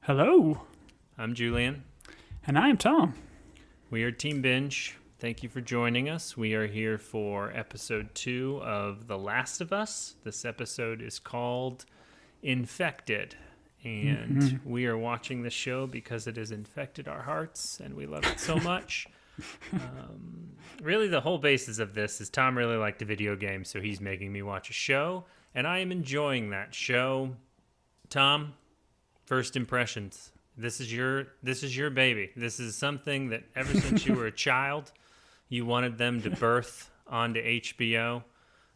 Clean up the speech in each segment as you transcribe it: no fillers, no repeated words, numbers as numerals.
Hello, I'm Julian. and I am Tom. We are Team Binge. Thank you for joining us. We are here for episode 2 of The Last of Us. This episode is called Infected, and we are watching this show because it has infected our hearts, and we love it so much. Really, the whole basis of this is Tom really liked a video game, so he's making me watch a show, and I am enjoying that show. Tom, first impressions. This is your baby. This is something that ever since you were a child, you wanted them to birth onto HBO.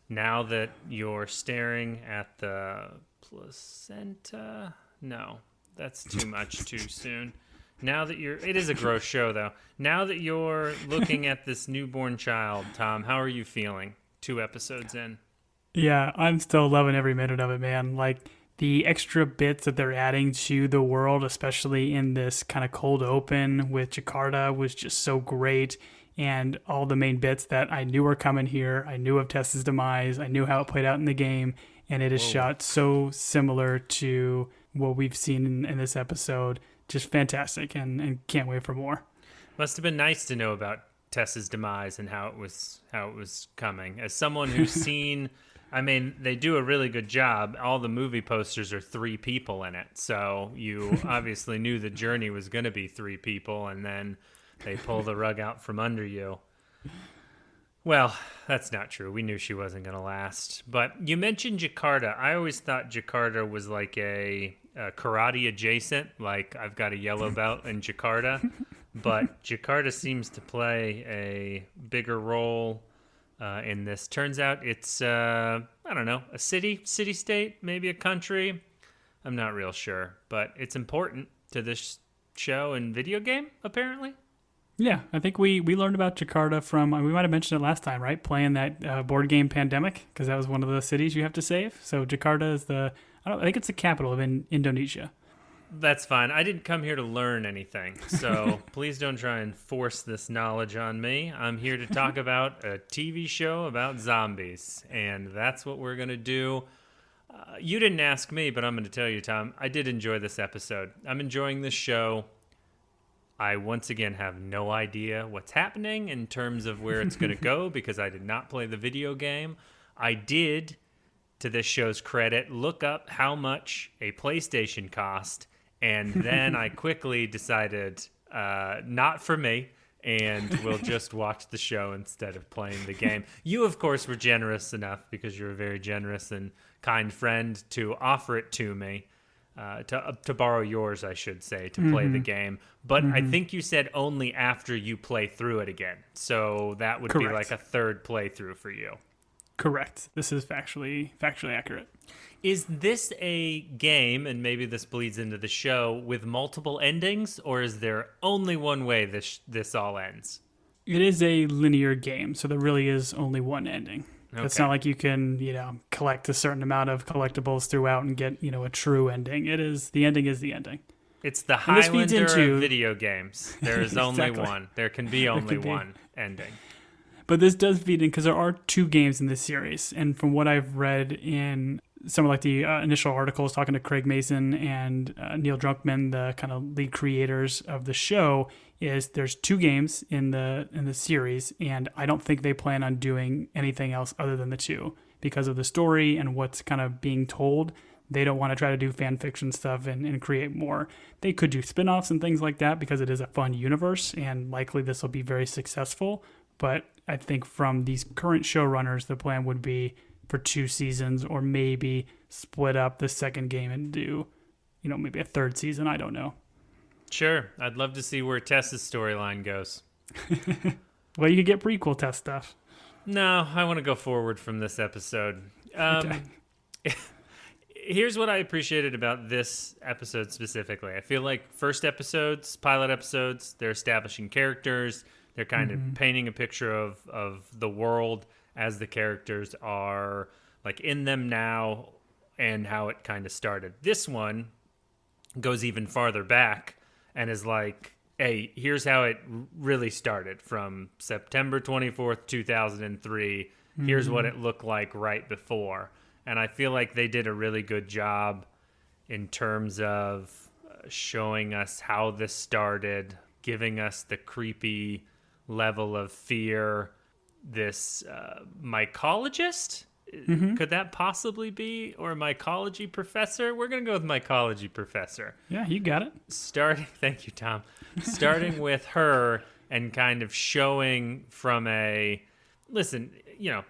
Now that you're staring at the placenta, no, that's too much too soon. Now that it is a gross show though. Now that you're looking at this newborn child, Tom, how are you feeling 2 episodes in? Yeah, I'm still loving every minute of it, man. Like the extra bits that they're adding to the world, especially in this kind of cold open with Jakarta, was just so great. And all the main bits that I knew were coming here. I knew of Tess's demise. I knew how it played out in the game. And it is shot so similar to what we've seen in this episode. Just fantastic, and can't wait for more. Must have been nice to know about Tess's demise and how it was coming. As someone who's seen, I mean, they do a really good job. All the movie posters are 3 people in it, so you obviously knew the journey was going to be 3 people, and then they pull the rug out from under you. Well, that's not true. We knew she wasn't going to last. But you mentioned Jakarta. I always thought Jakarta was like a karate adjacent, like I've got a yellow belt in Jakarta. But Jakarta seems to play a bigger role in this. Turns out it's, I don't know, a city-state, maybe a country. I'm not real sure. But it's important to this show and video game, apparently. Yeah, I think we learned about Jakarta from, we might have mentioned it last time, right? Playing that board game Pandemic, because that was one of the cities you have to save. So Jakarta is I think it's the capital of Indonesia. That's fine. I didn't come here to learn anything, so please don't try and force this knowledge on me. I'm here to talk about a TV show about zombies, and that's what we're going to do. You didn't ask me, but I'm going to tell you, Tom, I did enjoy this episode. I'm enjoying this show. I once again have no idea what's happening in terms of where it's going to go because I did not play the video game. I did, to this show's credit, look up how much a PlayStation cost, and then I quickly decided not for me, and we'll just watch the show instead of playing the game. You, of course, were generous enough, because you're a very generous and kind friend, to offer it to me. To borrow yours, I should say, to play the game. But I think you said only after you play through it again. So that would be like a third playthrough for you. Correct. This is factually accurate. Is this a game, and maybe this bleeds into the show, with multiple endings, or is there only one way this all ends? It is a linear game, so there really is only one ending. Okay. It's not like you can, collect a certain amount of collectibles throughout and get, a true ending. The ending is the ending. It's the Highlander of video games. There is only one. There can be only one ending. But this does feed in because there are 2 games in this series. And from what I've read in some of like the initial articles talking to Craig Mason and Neil Druckmann, the kind of lead creators of the show, is there's 2 games in the series, and I don't think they plan on doing anything else other than the 2 because of the story and what's kind of being told. They don't want to try to do fan fiction stuff and create more. They could do spin-offs and things like that because it is a fun universe, and likely this will be very successful. But I think from these current showrunners, the plan would be for 2 seasons, or maybe split up the second game and do, maybe a 3rd season. I don't know. Sure. I'd love to see where Tess's storyline goes. Well, you could get prequel Tess stuff. No, I want to go forward from this episode. Okay. Here's what I appreciated about this episode specifically. I feel like first episodes, pilot episodes, they're establishing characters. They're kind of painting a picture of the world as the characters are like in them now and how it kind of started. This one goes even farther back and is like, hey, here's how it really started from September 24th, 2003. Here's what it looked like right before. And I feel like they did a really good job in terms of showing us how this started, giving us the creepy level of fear. This mycologist? Could that possibly be? Or mycology professor? We're going to go with mycology professor. Yeah, you got it. Thank you, Tom. Starting with her and kind of showing from listen,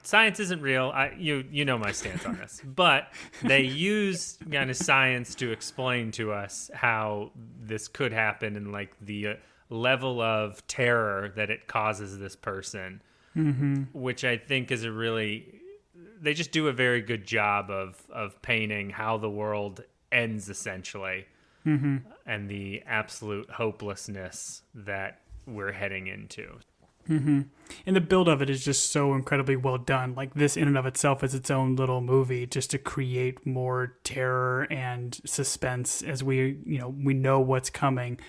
science isn't real. You know my stance on this. But they use kind of science to explain to us how this could happen and like the level of terror that it causes this person, which I think is they just do a very good job of painting how the world ends essentially, and the absolute hopelessness that we're heading into. And the build of it is just so incredibly well done. Like this in and of itself is its own little movie just to create more terror and suspense as we know what's coming.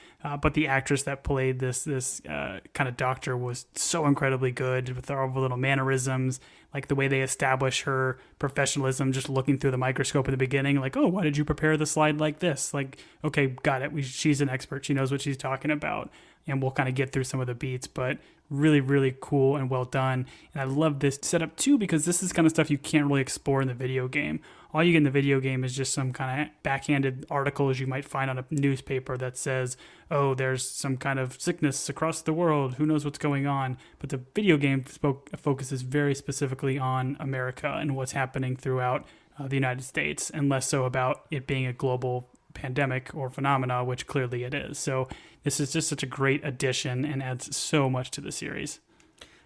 But the actress that played this kind of doctor was so incredibly good with all the little mannerisms, like the way they establish her professionalism, just looking through the microscope in the beginning, like, oh, why did you prepare the slide like this? Like, okay, got it. She's an expert. She knows what she's talking about. And we'll kind of get through some of the beats, but really, really cool and well done. And I love this setup too, because this is kind of stuff you can't really explore in the video game. All you get in the video game is just some kind of backhanded articles you might find on a newspaper that says, oh, there's some kind of sickness across the world. Who knows what's going on? But the video game focuses very specifically on America and what's happening throughout the United States, and less so about it being a global pandemic or phenomena, which clearly it is. So this is just such a great addition and adds so much to the series.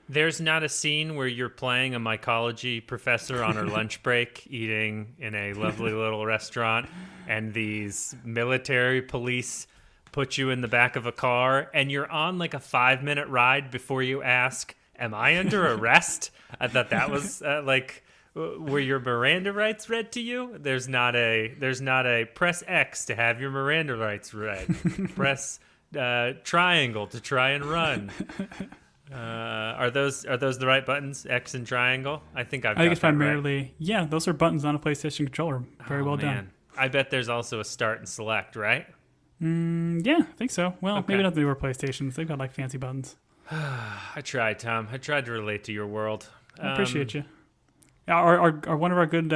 There's not a scene where you're playing a mycology professor on her lunch break, eating in a lovely little restaurant, and these military police put you in the back of a car, and you're on like a 5-minute ride before you ask, am I under arrest? I thought that was were your Miranda rights read to you? There's not a press X to have your Miranda rights read. Press triangle to try and run. Are those the right buttons? X and triangle? I think it's primarily right. Yeah, those are buttons on a PlayStation controller. Very well done. I bet there's also a start and select, right? Yeah, I think so. Well, Okay. Maybe not the newer PlayStations. They've got like fancy buttons. I tried, Tom. I tried to relate to your world. I appreciate you. Our one of our good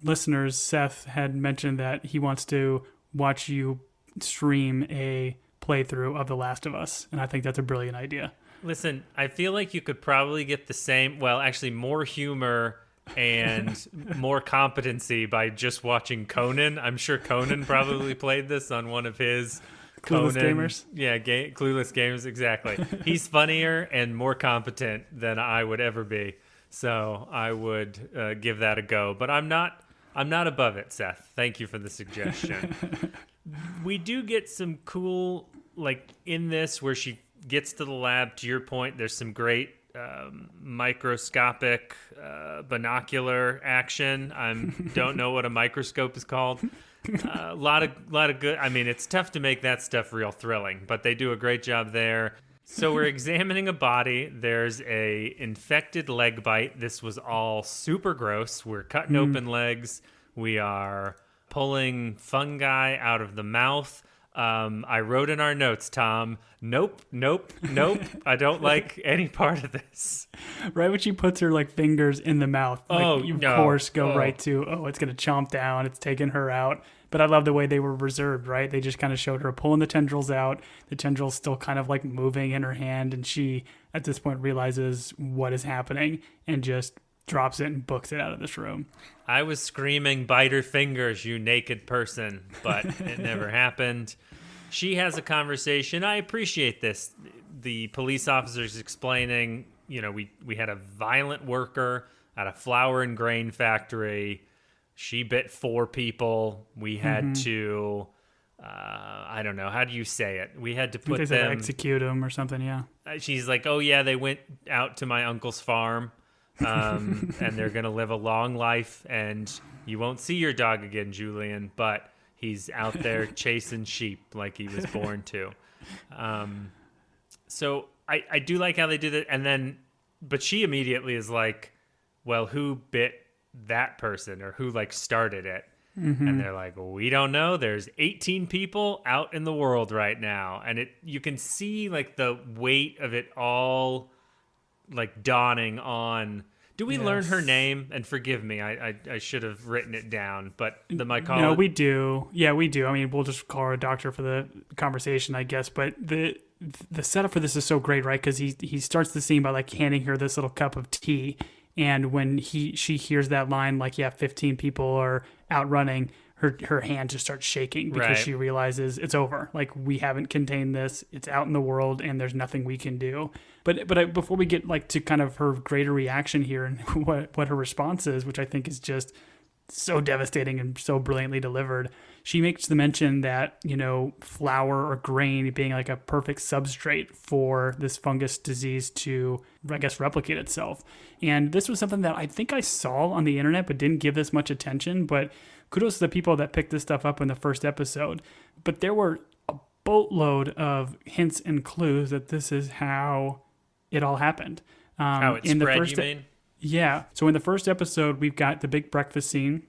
listeners, Seth, had mentioned that he wants to watch you stream a playthrough of The Last of Us, and I think that's a brilliant idea. Listen, I feel like you could probably get the same, well, actually more humor and more competency by just watching Conan. I'm sure Conan probably played this on one of his Clueless Gamers. Yeah, Clueless Gamers, exactly. He's funnier and more competent than I would ever be. So I would give that a go, but I'm not above it, Seth. Thank you for the suggestion. We do get some cool, like in this where she gets to the lab. To your point, there's some great microscopic binocular action. I don't know what a microscope is called. A lot of good. I mean, it's tough to make that stuff real thrilling, but they do a great job there. So we're examining a body. There's a infected leg bite. This was all super gross. We're cutting open legs. We are pulling fungi out of the mouth. I wrote in our notes, Tom, nope. I don't like any part of this. Right when she puts her like fingers in the mouth, of course go right to, it's going to chomp down. It's taking her out. But I love the way they were reserved, right? They just kind of showed her pulling the tendrils out. The tendrils still kind of like moving in her hand. And she, at this point, realizes what is happening and just drops it and books it out of this room. I was screaming, bite her fingers, you naked person. But it never happened. She has a conversation. I appreciate this. The police officer's explaining, we had a violent worker at a flour and grain factory. She bit 4 people. We had to, I don't know, how do you say it? We had to put them... execute them or something, yeah. She's like, oh yeah, they went out to my uncle's farm, and they're going to live a long life, and you won't see your dog again, Julian, but he's out there chasing sheep like he was born to. So I do like how they do that, but she immediately is like, well, who bit that person, or who like started it? And they're like, we don't know. There's 18 people out in the world right now. And you can see like the weight of it all like dawning on. Do we learn her name? And forgive me, I should have written it down. But the mycology. No, we do. Yeah, we do. I mean, we'll just call her a doctor for the conversation, I guess. But the setup for this is so great, right? Because he starts the scene by like handing her this little cup of tea. And when she hears that line, like, 15 people are out running, her hand just starts shaking because she realizes it's over. Like, we haven't contained this. It's out in the world, and there's nothing we can do. But before we get like to kind of her greater reaction here and what her response is, which I think is just so devastating and so brilliantly delivered, she makes the mention that, flour or grain being like a perfect substrate for this fungus disease to, I guess, replicate itself. And this was something that I think I saw on the internet, but didn't give this much attention. But kudos to the people that picked this stuff up in the first episode. But there were a boatload of hints and clues that this is how it all happened. How it spread, you mean? Yeah. So in the first episode, we've got the big breakfast scene.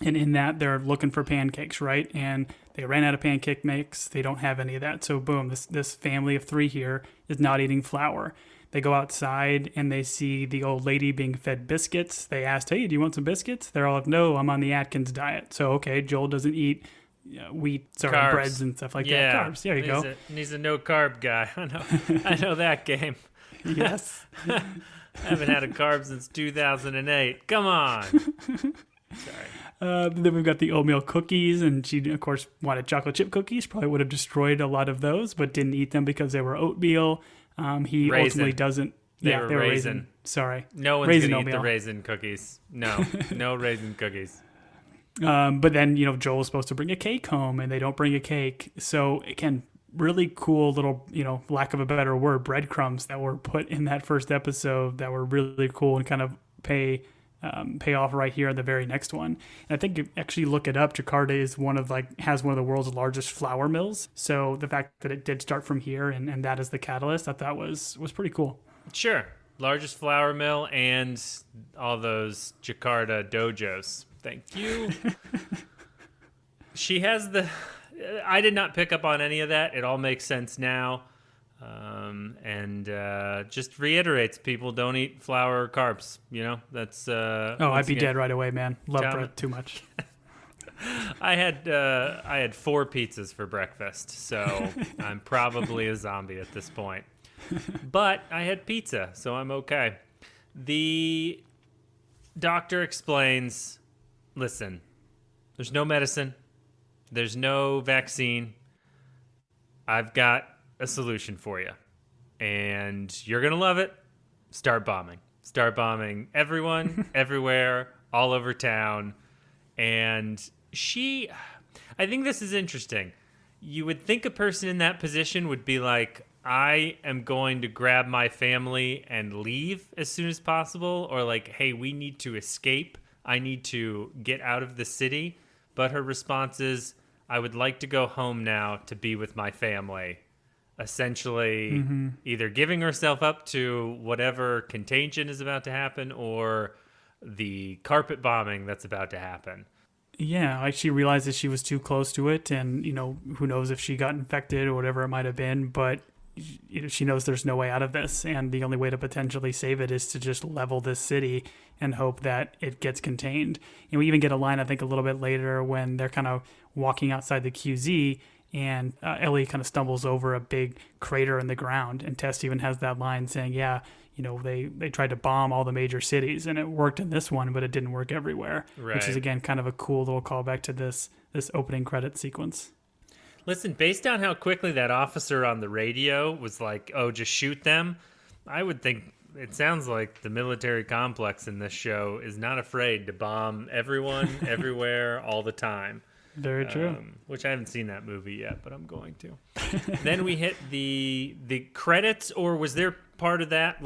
And in that, they're looking for pancakes, right? And they ran out of pancake mix. They don't have any of that. So boom, this family of 3 here is not eating flour. They go outside and they see the old lady being fed biscuits. They asked, hey, do you want some biscuits? They're all like, no, I'm on the Atkins diet. So, okay, Joel doesn't eat carbs. breads and stuff like that. Carbs, there you go. He's a no-carb guy. I know that game. Yes. I haven't had a carb since 2008. Come on. Sorry. Then we've got the oatmeal cookies, and she, of course, wanted chocolate chip cookies. Probably would have destroyed a lot of those, but didn't eat them because they were oatmeal. He ultimately doesn't. They were raisin. Sorry. No one's going to eat the raisin cookies. No raisin cookies. But then, Joel's supposed to bring a cake home, and they don't bring a cake. So, again, really cool little, lack of a better word, breadcrumbs that were put in that first episode that were really cool and kind of pay off right here in the very next one. And I think if you actually look it up, Jakarta is has one of the world's largest flour mills. So the fact that it did start from here and that is the catalyst, I thought was pretty cool. Sure. Largest flour mill and all those Jakarta dojos. Thank you. She has I did not pick up on any of that. It all makes sense now. And just reiterates people don't eat flour or carbs. That's I'd be dead right away, man. Love bread too much. I had 4 pizzas for breakfast, so I'm probably a zombie at this point. But I had pizza, so I'm okay. The doctor explains, listen, there's no medicine, there's no vaccine. I've got a solution for you, and you're gonna love it. Start bombing everyone, everywhere, all over town. And I think this is interesting. You would think a person in that position would be like, I am going to grab my family and leave as soon as possible, or like, hey, we need to escape, I need to get out of the city. But her response is, I would like to go home now to be with my family. Essentially, either giving herself up to whatever contagion is about to happen or the carpet bombing that's about to happen. Yeah, like she realizes she was too close to it, and who knows if she got infected or whatever it might have been, but she knows there's no way out of this, and the only way to potentially save it is to just level this city and hope that it gets contained. And we even get a line, I think, a little bit later when they're kind of walking outside the QZ, and Ellie kind of stumbles over a big crater in the ground, and Tess even has that line saying, they tried to bomb all the major cities, and it worked in this one, but it didn't work everywhere, which is, again, kind of a cool little callback to this opening credit sequence. Listen, based on how quickly that officer on the radio was like, oh, just shoot them, I would think it sounds like the military complex in this show is not afraid to bomb everyone, everywhere, all the time. Very true. Which I haven't seen that movie yet, but I'm going to. Then we hit the credits, or was there part of that?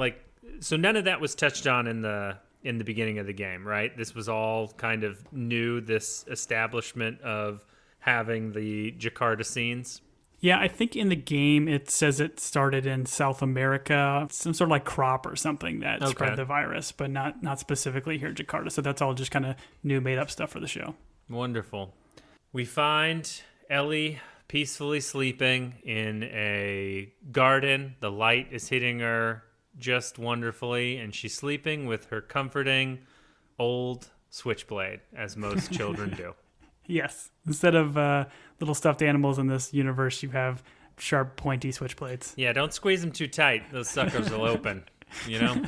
So none of that was touched on in the beginning of the game, right? This was all kind of new, this establishment of having the Jakarta scenes. Yeah, I think in the game it says it started in South America, some sort of like crop or something that spread the virus, but not specifically here in Jakarta. So that's all just kind of new made up stuff for the show. Wonderful. We find Ellie peacefully sleeping in a garden. The light is hitting her just wonderfully, and she's sleeping with her comforting old switchblade, as most children do. Yes. Instead of little stuffed animals in this universe, you have sharp, pointy switchblades. Yeah, don't squeeze them too tight. Those suckers will open, you know?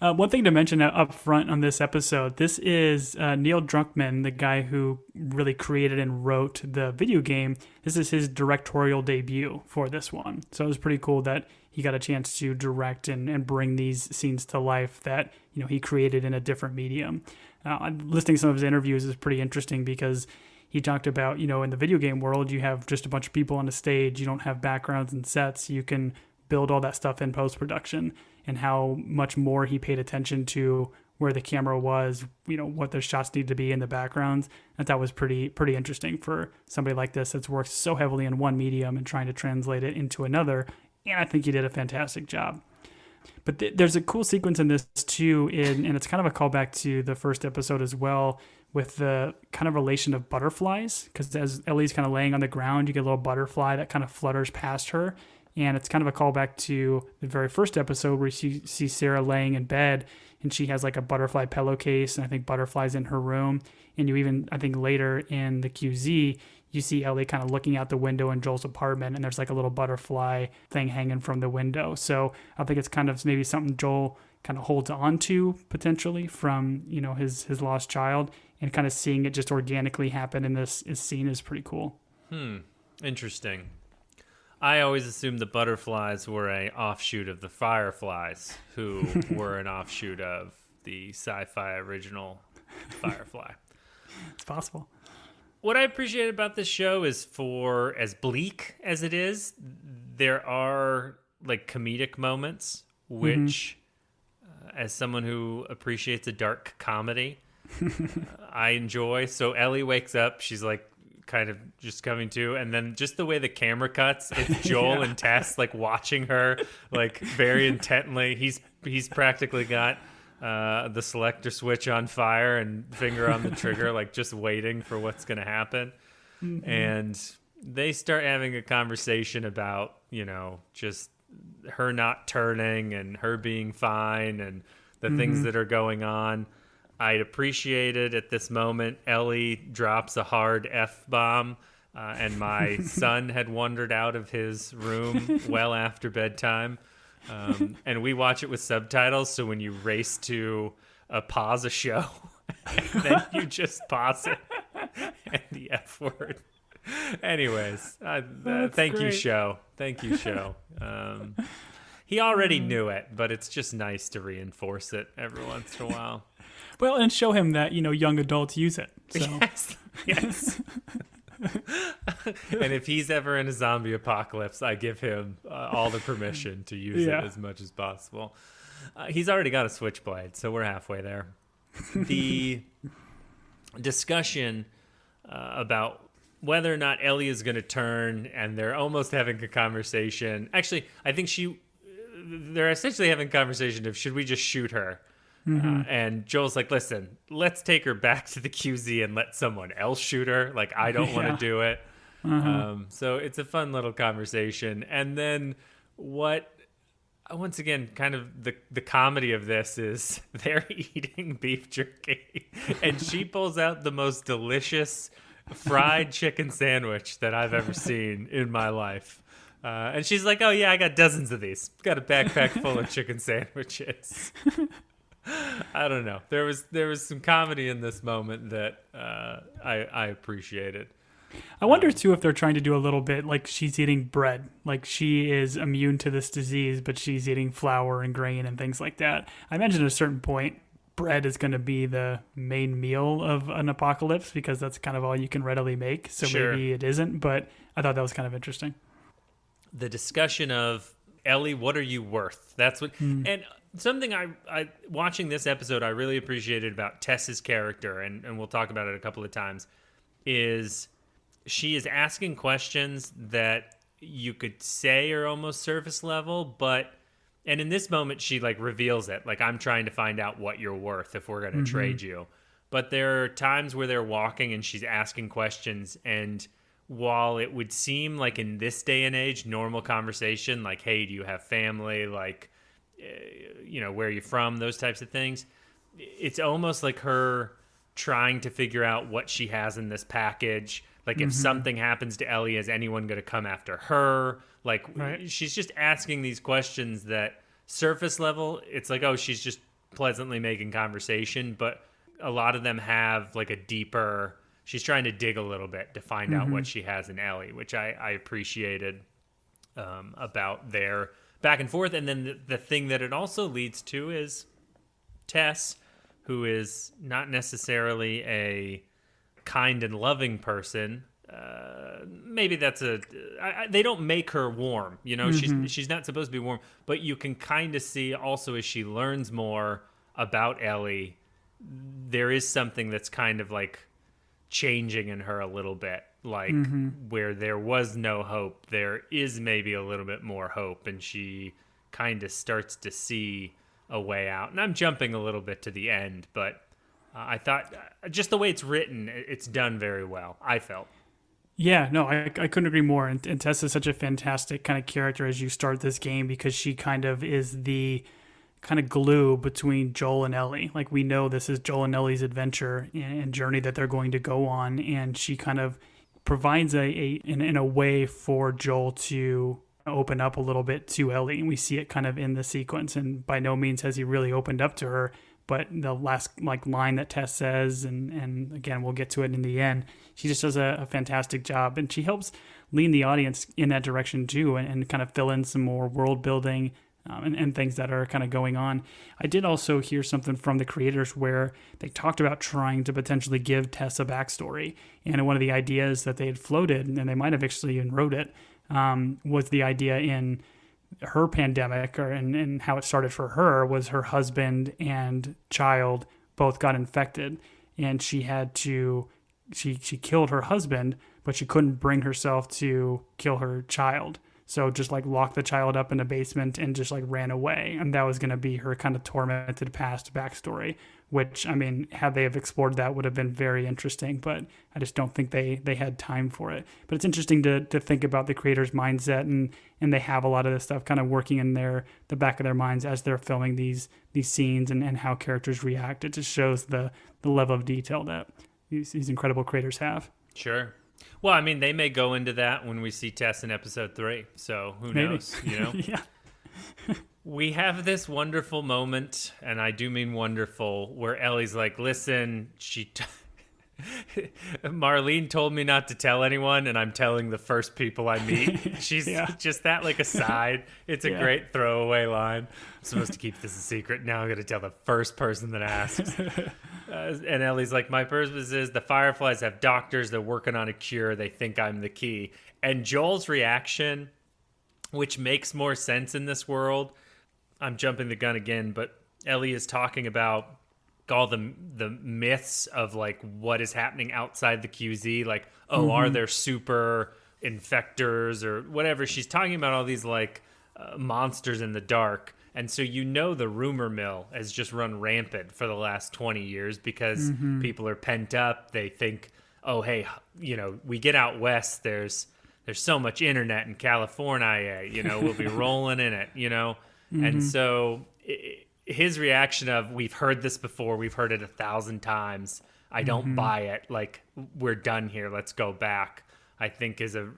One thing to mention up front on this episode, this is Neil Druckmann, the guy who really created and wrote the video game. This is his directorial debut for this one. So it was pretty cool that he got a chance to direct and bring these scenes to life that he created in a different medium. Listening to some of his interviews is pretty interesting because he talked about, in the video game world, you have just a bunch of people on a stage. You don't have backgrounds and sets. You can build all that stuff in post-production, and how much more he paid attention to where the camera was, what the shots need to be in the backgrounds. And that was pretty interesting for somebody like this that's worked so heavily in one medium and trying to translate it into another. And I think he did a fantastic job. But there's a cool sequence in this too, and it's kind of a callback to the first episode as well, with the kind of relation of butterflies, because as Ellie's kind of laying on the ground, you get a little butterfly that kind of flutters past her. And it's kind of a callback to the very first episode where you see Sarah laying in bed and she has like a butterfly pillowcase and I think butterflies in her room. And you even, I think later in the QZ, you see Ellie kind of looking out the window in Joel's apartment and there's like a little butterfly thing hanging from the window. So I think it's kind of maybe something Joel kind of holds on to potentially from, his lost child, and kind of seeing it just organically happen in this scene is pretty cool. Interesting. I always assumed the butterflies were an offshoot of the fireflies, who were an offshoot of the sci-fi original Firefly. It's possible. What I appreciate about this show is, for as bleak as it is, there are like comedic moments, which, as someone who appreciates a dark comedy, I enjoy. So Ellie wakes up, she's like, kind of just coming to, and then just the way the camera cuts, it's Joel and Tess like watching her like very intently. He's practically got the selector switch on fire and finger on the trigger, like just waiting for what's going to happen. And they start having a conversation about just her not turning and her being fine and the things that are going on. I'd appreciated at this moment, Ellie drops a hard F-bomb, and my son had wandered out of his room well after bedtime. And we watch it with subtitles, so when you race to pause a show, and then you just pause it, and the F word. Anyways, thank you, show. Thank you, show. He already knew it, but it's just nice to reinforce it every once in a while. Well, and show him that, young adults use it. So. Yes. And if he's ever in a zombie apocalypse, I give him all the permission to use it as much as possible. He's already got a switchblade, so we're halfway there. The discussion about whether or not Ellie is going to turn, and they're almost having a conversation. Actually, I think they're essentially having a conversation of, should we just shoot her? And Joel's like, listen, let's take her back to the QZ and let someone else shoot her. Like, I don't want to do it. So it's a fun little conversation. And then once again, kind of the comedy of this is they're eating beef jerky and she pulls out the most delicious fried chicken sandwich that I've ever seen in my life. And she's like, oh yeah, I got dozens of these. Got a backpack full of chicken sandwiches. I don't know. There was some comedy in this moment that I appreciated. I wonder too if they're trying to do a little bit like she's eating bread, like she is immune to this disease, but she's eating flour and grain and things like that. I imagine at a certain point, bread is going to be the main meal of an apocalypse because that's kind of all you can readily make. So sure. Maybe it isn't, but I thought that was kind of interesting. The discussion of, Ellie, what are you worth? That's what, and something I watching this episode I really appreciated about Tess's character, and we'll talk about it a couple of times, is she is asking questions that you could say are almost surface level, and in this moment she like reveals it, like, I'm trying to find out what you're worth if we're going to trade you. but there are times where they're walking and she's asking questions, and while it would seem like in this day and age normal conversation, like, hey, do you have family, like, where are you from, those types of things, it's almost like her trying to figure out what she has in this package. Like, if something happens to Ellie, is anyone going to come after her? Like, she's just asking these questions that surface level, it's like, oh, she's just pleasantly making conversation. But a lot of them have like a deeper, she's trying to dig a little bit to find out what she has in Ellie, which I appreciated about their back and forth. And then the thing that it also leads to is Tess, who is not necessarily a kind and loving person. Maybe that's they don't make her warm, she's not supposed to be warm, but you can kind of see also as she learns more about Ellie, there is something that's kind of like changing in her a little bit, like where there was no hope, there is maybe a little bit more hope, and she kind of starts to see a way out. And I'm jumping a little bit to the end, but I thought just the way it's written, it's done very well, I felt. Yeah, no, I couldn't agree more. And Tess is such a fantastic kind of character as you start this game, because she kind of is the kind of glue between Joel and Ellie. Like, we know this is Joel and Ellie's adventure and journey that they're going to go on, and she kind of provides in a way for Joel to open up a little bit to Ellie, and we see it kind of in the sequence. And by no means has he really opened up to her, but the last like line that Tess says, and again, we'll get to it in the end, she just does a fantastic job, and she helps lean the audience in that direction too, and kind of fill in some more world building and things that are kind of going on. I did also hear something from the creators where they talked about trying to potentially give Tess a backstory, and one of the ideas that they had floated, and they might have actually even wrote it, was the idea in her pandemic, and how it started for her, was her husband and child both got infected, and she killed her husband, but she couldn't bring herself to kill her child. So just like locked the child up in a basement and just like ran away. And that was going to be her kind of tormented past backstory, which, I mean, had they have explored that would have been very interesting, but I just don't think they had time for it. But it's interesting to think about the creator's mindset, and they have a lot of this stuff kind of working in the back of their minds as they're filming these scenes and how characters react. It just shows the level of detail that these incredible creators have. Sure. Well, I mean, they may go into that when we see Tess in episode 3, so who knows, Yeah. We have this wonderful moment, and I do mean wonderful, where Ellie's like, listen, Marlene told me not to tell anyone, and I'm telling the first people I meet. She's just that like aside. It's a great throwaway line. I'm supposed to keep this a secret. Now I'm going to tell the first person that asks. And Ellie's like, my purpose is the Fireflies have doctors. They're working on a cure. They think I'm the key. And Joel's reaction, which makes more sense in this world. I'm jumping the gun again, but Ellie is talking about all the myths of like what is happening outside the QZ. Like, are there super infectors or whatever? She's talking about all these like monsters in the dark. And so the rumor mill has just run rampant for the last 20 years because people are pent up. They think, oh, hey, we get out west, there's so much internet in California, we'll be rolling in it, And so his reaction of, we've heard this before, we've heard it 1,000 times, I don't buy it, like, we're done here, let's go back, I think is a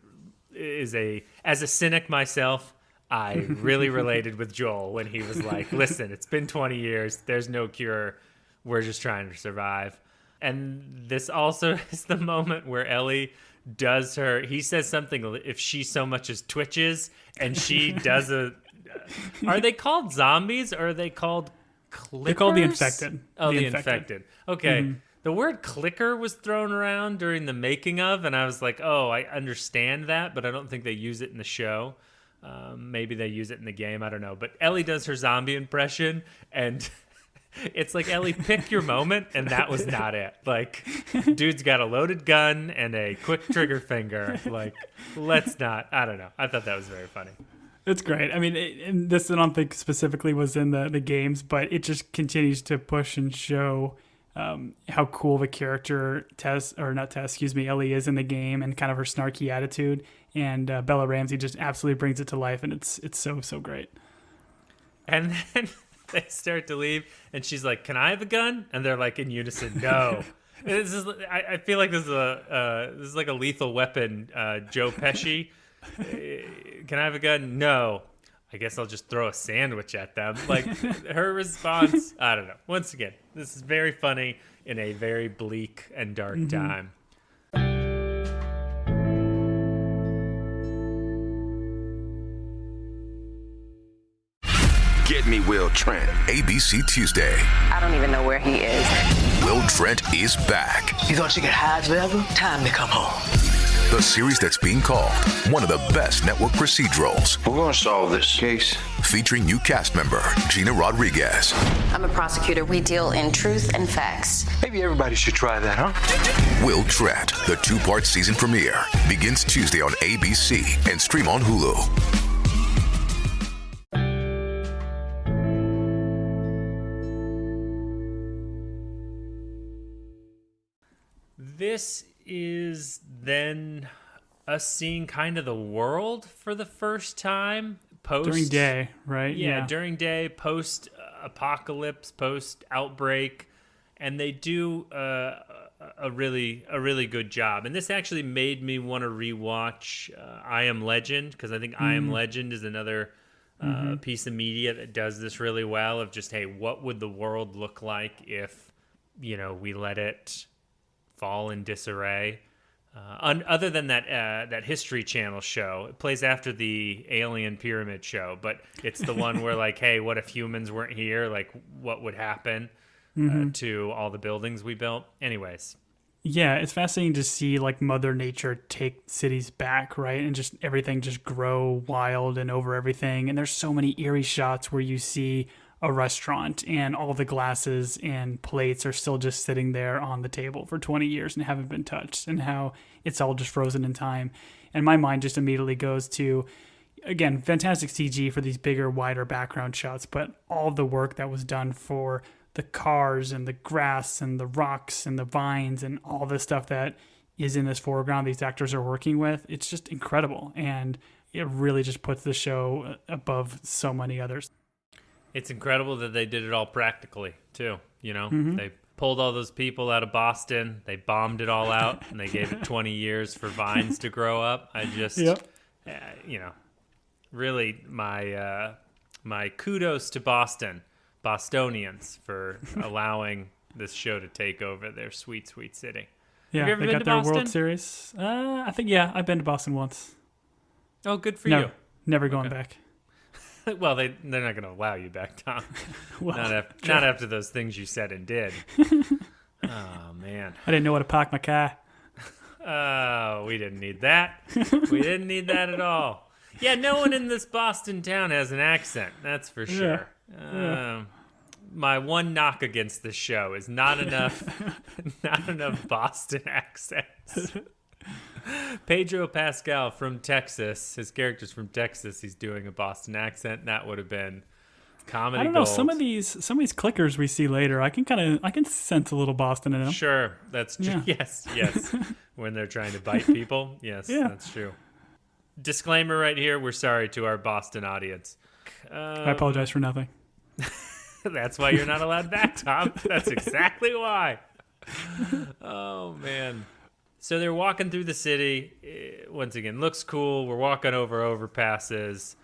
as a cynic myself, I really related with Joel when he was like, listen, it's been 20 years. There's no cure. We're just trying to survive. And this also is the moment where Ellie does he says something, if she so much as twitches, and she does are they called zombies or are they called clickers? They're called the infected. Oh, the infected. Okay. The word clicker was thrown around during the making of, and I was like, oh, I understand that, but I don't think they use it in the show. Maybe they use it in the game. I don't know. But Ellie does her zombie impression, and it's like, Ellie, pick your moment, and that was not it. Like, dude's got a loaded gun and a quick trigger finger. Like, let's not. I don't know. I thought that was very funny. It's great. I mean, and this I don't think specifically was in the games, but it just continues to push and show how cool of a character Ellie is in the game, and kind of her snarky attitude. And Bella Ramsey just absolutely brings it to life, and it's so great. And then they start to leave, and she's like, "Can I have a gun?" And they're like in unison, "No." I feel like this is like a Lethal Weapon. Joe Pesci, "Can I have a gun?" "No." "I guess I'll just throw a sandwich at them." Like, her response, I don't know. Once again, this is very funny in a very bleak and dark time. Get me Will Trent, ABC Tuesday. I don't even know where he is. Will Trent is back. You thought you could hide forever? Time to come home. The series that's being called one of the best network procedurals. We're going to solve this case. Featuring new cast member Gina Rodriguez. I'm a prosecutor. We deal in truth and facts. Maybe everybody should try that, huh? Will Trent, the 2-part season premiere, begins Tuesday on ABC and stream on Hulu. This is then us seeing kind of the world for the first time. During day, right? Yeah, during day, post-apocalypse, post-outbreak. And they do a really good job. And this actually made me want to rewatch I Am Legend, because I think I Am Legend is another piece of media that does this really well, of just, hey, what would the world look like if, we let it fall in disarray? Other than that History Channel show, it plays after the Alien Pyramid show, but it's the one where, like, hey, what if humans weren't here? Like, what would happen to all the buildings we built? Anyways. Yeah, it's fascinating to see, like, Mother Nature take cities back, right? And just everything just grow wild and over everything. And there's so many eerie shots where you see a restaurant and all the glasses and plates are still just sitting there on the table for 20 years and haven't been touched, and how it's all just frozen in time. And my mind just immediately goes to, again, fantastic CG for these bigger, wider background shots, but all the work that was done for the cars and the grass and the rocks and the vines and all the stuff that is in this foreground these actors are working with. It's just incredible. And it really just puts the show above so many others. It's incredible that they did it all practically, too. They pulled all those people out of Boston. They bombed it all out, and they gave it 20 years for vines to grow up. I just, really, my kudos to Bostonians, for allowing this show to take over their sweet, sweet city. Yeah, Have you ever they been got to their Boston? World Series. I think, I've been to Boston once. Oh, good for you. Never going back. Well, they're not going to allow you back, Tom. Well, not after those things you said and did. Oh, man. I didn't know how to park my car. Oh, we didn't need that. We didn't need that at all. Yeah, no one in this Boston town has an accent. That's for sure. Yeah. My one knock against this show is not enough Boston accents. Pedro Pascal from Texas. His character's from Texas. He's doing a Boston accent. That would have been comedy. I don't know. Gold. Some of these clickers we see later, I can sense a little Boston in them. Sure, that's true. Yeah. Yes. When they're trying to bite people. Yes, that's true. Disclaimer right here. We're sorry to our Boston audience. I apologize for nothing. That's why you're not allowed back, Tom. That's exactly why. Oh, man. So they're walking through the city. Once again, looks cool. We're walking over overpasses.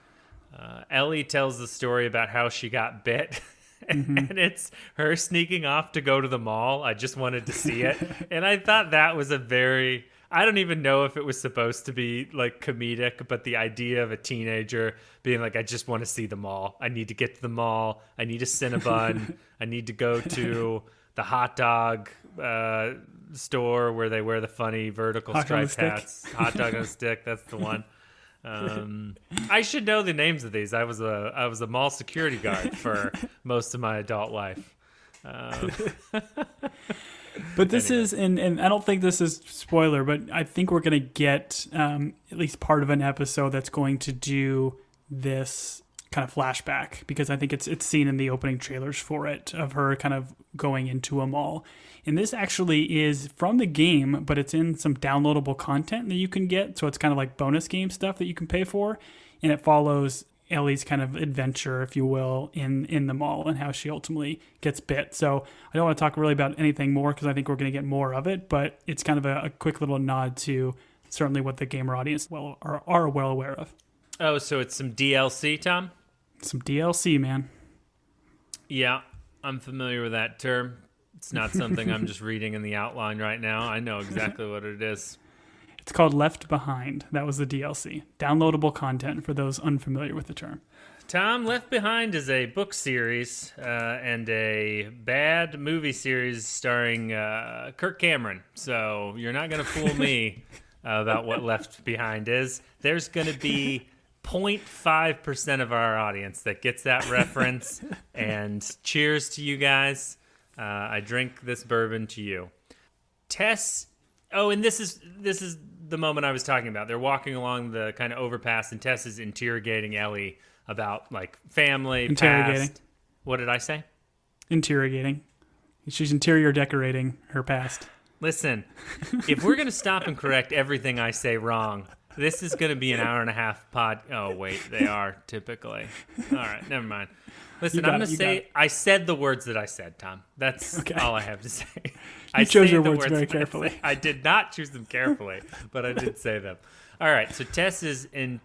Ellie tells the story about how she got bit. And it's her sneaking off to go to the mall. I just wanted to see it. And I thought that was I don't even know if it was supposed to be like comedic, but the idea of a teenager being like, I just want to see the mall. I need to get to the mall. I need a Cinnabon. I need to go to the hot dog store where they wear the funny vertical striped hats. Hot dog on a stick. That's the one. I should know the names of these. I was a mall security guard for most of my adult life. But this is, and I don't think this is spoiler, but I think we're going to get at least part of an episode that's going to do this kind of flashback, because I think it's seen in the opening trailers for it, of her kind of going into a mall. And this actually is from the game, but it's in some downloadable content that you can get. So it's kind of like bonus game stuff that you can pay for. And it follows Ellie's kind of adventure, if you will, in the mall and how she ultimately gets bit. So I don't want to talk really about anything more because I think we're going to get more of it, but it's kind of a quick little nod to certainly what the gamer audience are well aware of. Oh, so it's some DLC, Tom? Some DLC, man. Yeah, I'm familiar with that term. It's not something I'm just reading in the outline right now. I know exactly what it is. It's called Left Behind. That was the DLC. Downloadable content for those unfamiliar with the term. Tom, Left Behind is a book series and a bad movie series starring Kirk Cameron. So you're not going to fool me about what Left Behind is. There's going to be 0.5% of our audience that gets that reference. And cheers to you guys. I drink this bourbon to you. Tess. Oh, and this is the moment I was talking about. They're walking along the kind of overpass, and Tess is interrogating Ellie about like family, past. What did I say? Interrogating. She's interior decorating her past. Listen, if we're gonna stop and correct everything I say wrong, this is gonna be an hour and a half pod. Oh wait, they are typically. All right, never mind. Listen, I'm going to say I said the words that I said, Tom. That's all I have to say. You chose your words very carefully. I did not choose them carefully, but I did say them. All right, so Tess is man,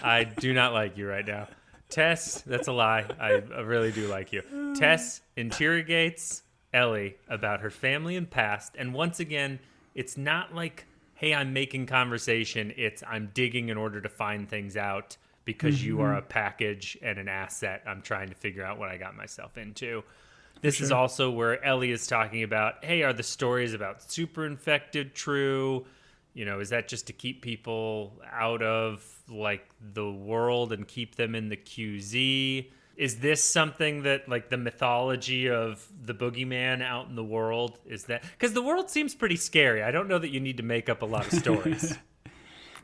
I do not like you right now. Tess, that's a lie. I really do like you. Tess interrogates Ellie about her family and past, and once again, it's not like, hey, I'm making conversation. It's I'm digging in order to find things out. Because you are a package and an asset. I'm trying to figure out what I got myself into. This is also where Ellie is talking about, hey, are the stories about super infected true? You know, is that just to keep people out of like the world and keep them in the QZ? Is this something that like the mythology of the boogeyman out in the world is that? Because the world seems pretty scary. I don't know that you need to make up a lot of stories.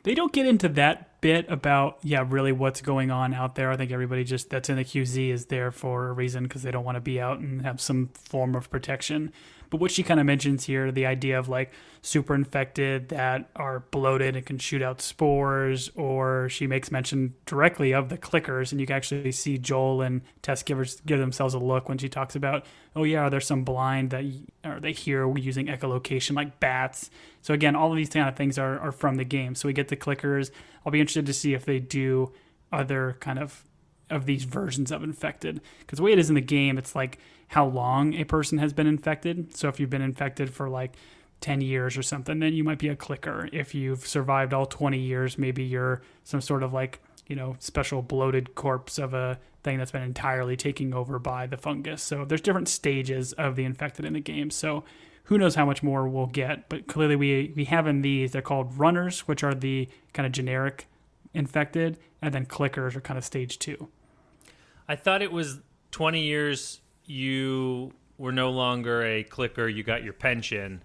They don't get into that bit about, really what's going on out there. I think everybody just that's in the QZ is there for a reason because they don't want to be out and have some form of protection. But what she kind of mentions here, the idea of like super infected that are bloated and can shoot out spores, or she makes mention directly of the clickers, and you can actually see Joel and Tess give themselves a look when she talks about, are there some blind that or they hear using echolocation like bats. So again, all of these kind of things are from the game. So we get the clickers. I'll be interested to see if they do other kind of these versions of infected, because the way it is in the game, it's like how long a person has been infected. So if you've been infected for like 10 years or something, then you might be a clicker. If you've survived all 20 years, maybe you're some sort of like, special bloated corpse of a thing that's been entirely taken over by the fungus. So there's different stages of the infected in the game. So who knows how much more we'll get, but clearly we have in these, they're called runners, which are the kind of generic infected, and then clickers are kind of stage 2. I thought it was 20 years you were no longer a clicker, you got your pension,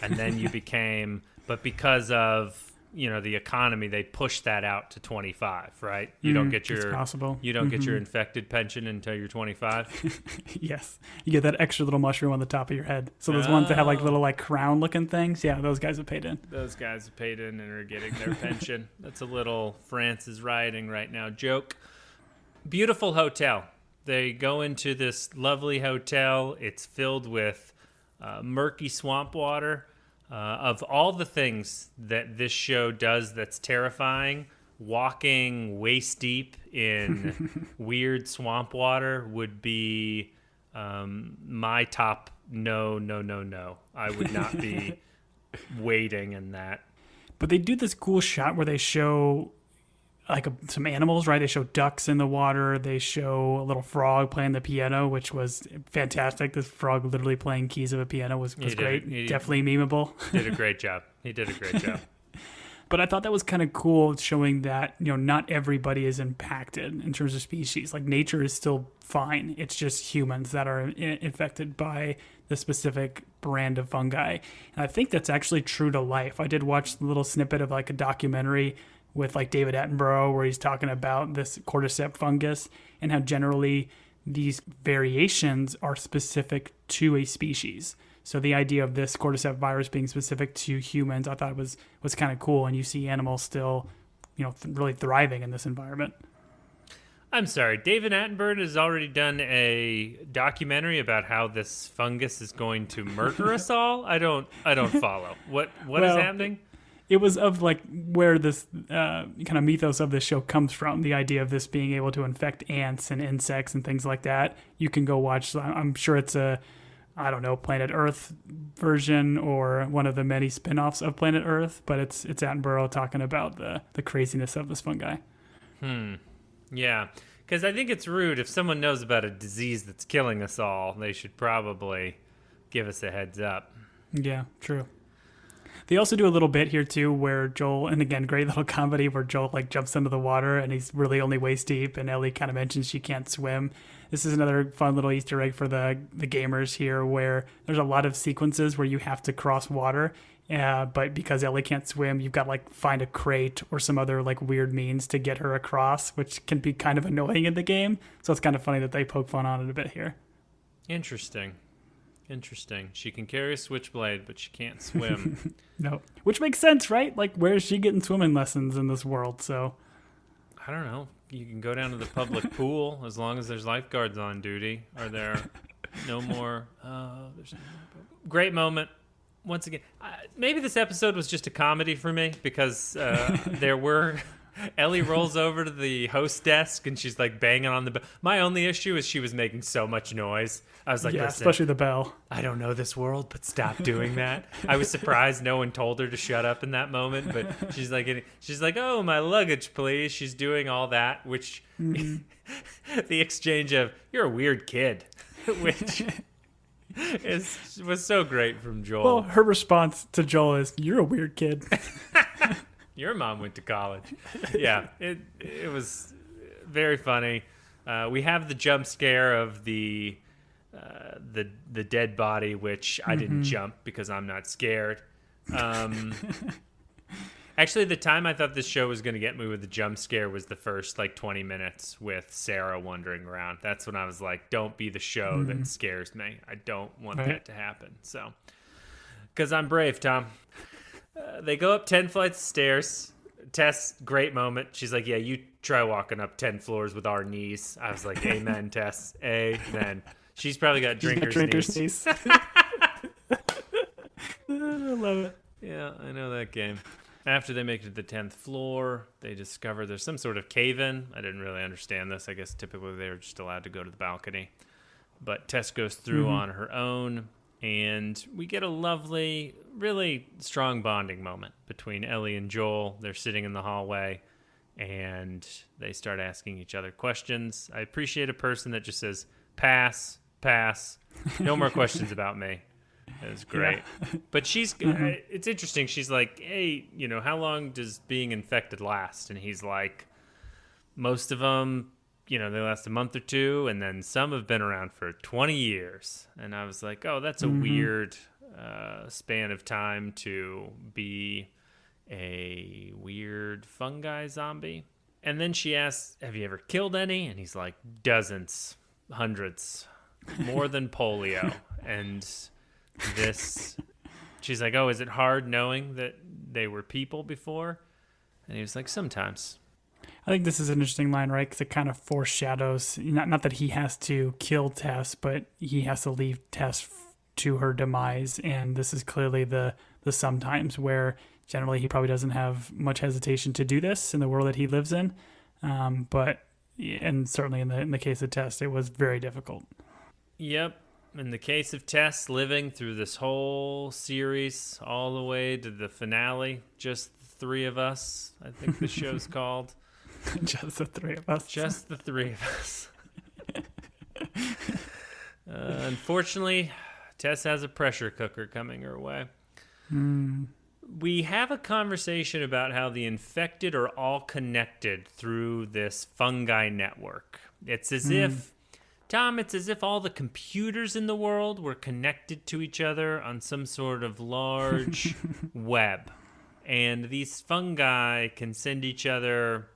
and then you became, but because of, the economy, they pushed that out to 25, right? You don't get your possible. You don't get your infected pension until you're 25. Yes. You get that extra little mushroom on the top of your head. So those ones that have like little like crown looking things, those guys have paid in. Those guys have paid in and are getting their pension. That's a little France is rioting right now joke. Beautiful hotel. They go into this lovely hotel. It's filled with murky swamp water. Of all the things that this show does that's terrifying, walking waist deep in weird swamp water would be my top no. I would not be wading in that. But they do this cool shot where they show like some animals, right? They show ducks in the water. They show a little frog playing the piano, which was fantastic. This frog literally playing keys of a piano was great. Definitely memeable. Did a great job. He did a great job. But I thought that was kind of cool, showing that, not everybody is impacted in terms of species. Like nature is still fine. It's just humans that are infected by the specific brand of fungi. And I think that's actually true to life. I did watch a little snippet of like a documentary with like David Attenborough, where he's talking about this cordyceps fungus and how generally these variations are specific to a species. So the idea of this cordyceps virus being specific to humans, I thought was kind of cool. And you see animals still, really thriving in this environment. I'm sorry, David Attenborough has already done a documentary about how this fungus is going to murder us all. I don't follow. What is happening? It was of like where this kind of mythos of this show comes from. The idea of this being able to infect ants and insects and things like that. You can go watch. I'm sure it's Planet Earth version or one of the many spin-offs of Planet Earth, but it's Attenborough talking about the craziness of this fungi. Yeah, because I think it's rude if someone knows about a disease that's killing us all, they should probably give us a heads up. Yeah, true. They also do a little bit here too where Joel, and again, great little comedy where Joel like jumps into the water and he's really only waist deep, and Ellie kind of mentions she can't swim. This is another fun little Easter egg for the gamers here, where there's a lot of sequences where you have to cross water, but because Ellie can't swim, you've got to like find a crate or some other like weird means to get her across, which can be kind of annoying in the game. So it's kind of funny that they poke fun on it a bit here. Interesting. She can carry a switchblade, but she can't swim. No, which makes sense, right? Like, where's she getting swimming lessons in this world? So I don't know. You can go down to the public pool as long as there's lifeguards on duty. Are there no more? Great moment. Once again, maybe this episode was just a comedy for me because Ellie rolls over to the host desk and she's like banging on the bell. My only issue is she was making so much noise. I was like, yeah, listen, especially the bell. I don't know this world, but stop doing that. I was surprised no one told her to shut up in that moment, but she's like, oh, my luggage, please. She's doing all that, which the exchange of, you're a weird kid, which was so great from Joel. Well, her response to Joel is, you're a weird kid. Your mom went to college. Yeah, it was very funny. We have the jump scare of the dead body, which I didn't jump because I'm not scared. Actually, the time I thought this show was going to get me with the jump scare was the first 20 minutes with Sarah wandering around. That's when I was like, don't be the show that scares me. I don't want that to happen. So, because I'm brave, Tom. They go up 10 flights of stairs. Tess, great moment. She's like, yeah, you try walking up 10 floors with our knees. I was like, amen, Tess. Amen. She's probably got drinker's knees. I love it. Yeah, I know that game. After they make it to the 10th floor, they discover there's some sort of cave-in. I didn't really understand this. I guess typically they were just allowed to go to the balcony. But Tess goes through on her own. And we get a lovely, really strong bonding moment between Ellie and Joel. They're sitting in the hallway, and they start asking each other questions. I appreciate a person that just says, pass, no more questions about me. It was great. Yeah. But it's interesting. She's like, hey, how long does being infected last? And he's like, most of them, they last a month or two, and then some have been around for 20 years. And I was like, oh, that's a weird span of time to be a weird fungi zombie. And then she asks, have you ever killed any? And he's like, dozens, hundreds, more than polio. And she's like, oh, is it hard knowing that they were people before? And he was like, sometimes. I think this is an interesting line, right? Because it kind of foreshadows, not that he has to kill Tess, but he has to leave Tess to her demise. And this is clearly the sometimes where generally he probably doesn't have much hesitation to do this in the world that he lives in. And certainly in the case of Tess, it was very difficult. Yep. In the case of Tess, living through this whole series all the way to the finale, just the three of us, I think the show's called. Just the three of us. Just the three of us. Unfortunately, Tess has a pressure cooker coming her way. We have a conversation about how the infected are all connected through this fungi network. It's as if, Tom, it's as if all the computers in the world were connected to each other on some sort of large web. And these fungi can send each other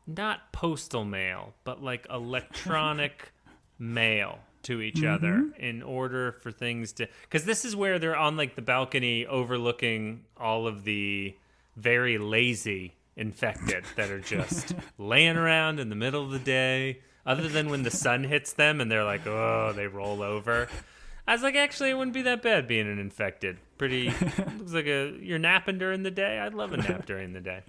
not postal mail, but like electronic mail to each other in order for things to... Because this is where they're on like the balcony overlooking all of the very lazy infected that are just laying around in the middle of the day, other than when the sun hits them and they're like, oh, they roll over. I was like, actually, it wouldn't be that bad being an infected. Pretty, looks like you're napping during the day. I'd love a nap during the day.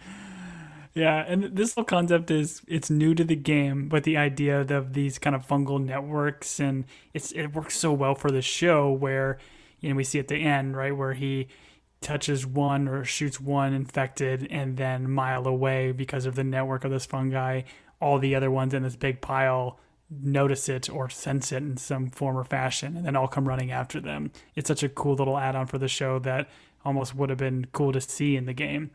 Yeah, and this whole concept it's new to the game, but the idea of these kind of fungal networks, and it works so well for the show where, we see at the end, right, where he touches one or shoots one infected, and then mile away because of the network of this fungi, all the other ones in this big pile notice it or sense it in some form or fashion, and then all come running after them. It's such a cool little add-on for the show that almost would have been cool to see in the game.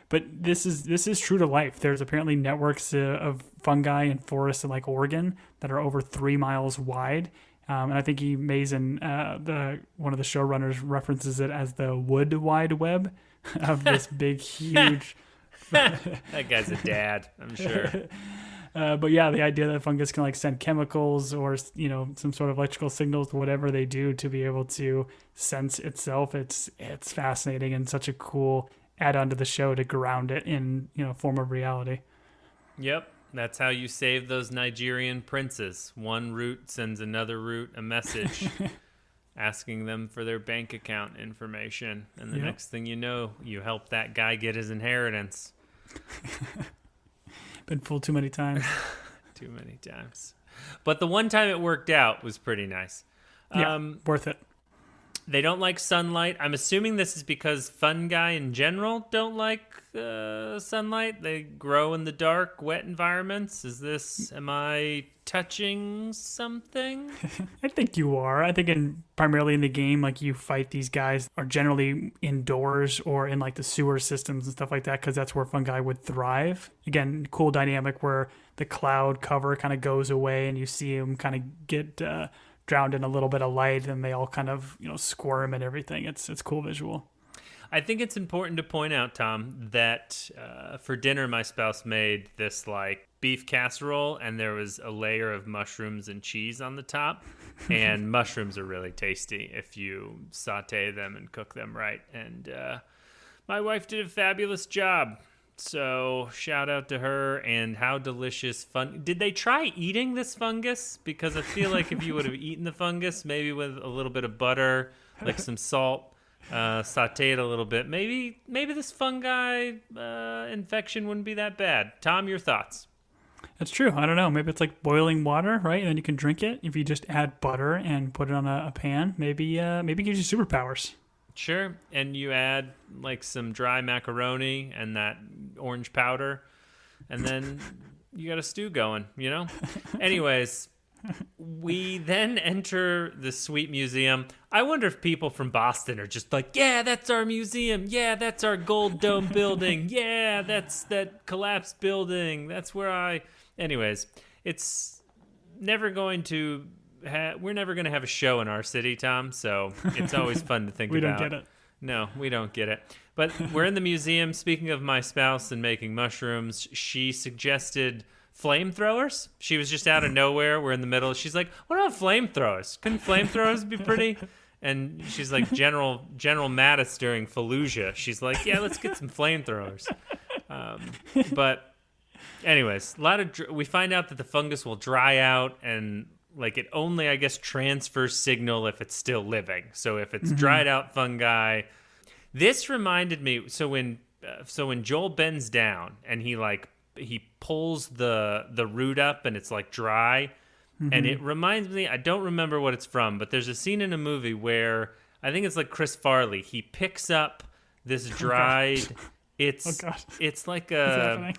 But this is true to life. There's apparently networks of fungi in forests in like Oregon that are over 3 miles wide. And I think Mason, one of the showrunners, references it as the wood wide web of this big, huge... That guy's a dad, I'm sure. But yeah, the idea that fungus can like send chemicals or, some sort of electrical signals, whatever they do to be able to sense itself, it's fascinating and such a cool add-on to the show to ground it in, form of reality. Yep. That's how you save those Nigerian princes. One root sends another root a message asking them for their bank account information. And the next thing you know, you help that guy get his inheritance. Been fooled too many times. Too many times. But the one time it worked out was pretty nice. Worth it. They don't like sunlight. I'm assuming this is because fungi in general don't like sunlight. They grow in the dark, wet environments. Am I touching something? I think you are. I think primarily in the game, like you fight these guys are generally indoors or in like the sewer systems and stuff like that, because that's where fungi would thrive. Again, cool dynamic where the cloud cover kind of goes away and you see them kind of get... drowned in a little bit of light, and they all kind of squirm and everything. It's cool visual. I think it's important to point out, Tom, that for dinner my spouse made this like beef casserole, and there was a layer of mushrooms and cheese on the top. And mushrooms are really tasty if you saute them and cook them right. And my wife did a fabulous job. So shout out to her. And how delicious did they try eating this fungus? Because I feel like if you would have eaten the fungus, maybe with a little bit of butter, like some salt, saute it a little bit, maybe this fungi infection wouldn't be that bad. Tom, your thoughts? That's true. I don't know. Maybe it's like boiling water, right? And then you can drink it. If you just add butter and put it on a pan, maybe it gives you superpowers. Sure, and you add like some dry macaroni and that orange powder, and then you got a stew going, Anyways, we then enter the sweet museum. I wonder if people from Boston are just like, yeah, that's our museum. Yeah, that's our gold dome building. Yeah, that's that collapsed building. That's where Anyways, it's never going to... we're never going to have a show in our city, Tom, so it's always fun to think we about. We don't get it. No, we don't get it. But we're in the museum. Speaking of my spouse and making mushrooms, she suggested flamethrowers. She was just out of nowhere. We're in the middle. She's like, what about flamethrowers? Couldn't flamethrowers be pretty? And she's like, General Mattis during Fallujah. She's like, yeah, let's get some flamethrowers. But anyways, we find out that the fungus will dry out, and like it only, I guess, transfers signal if it's still living. So if it's dried out fungi, this reminded me. So when Joel bends down and he pulls the root up and it's like dry, and it reminds me. I don't remember what it's from, but there's a scene in a movie where I think it's like Chris Farley. He picks up this dried. It's like a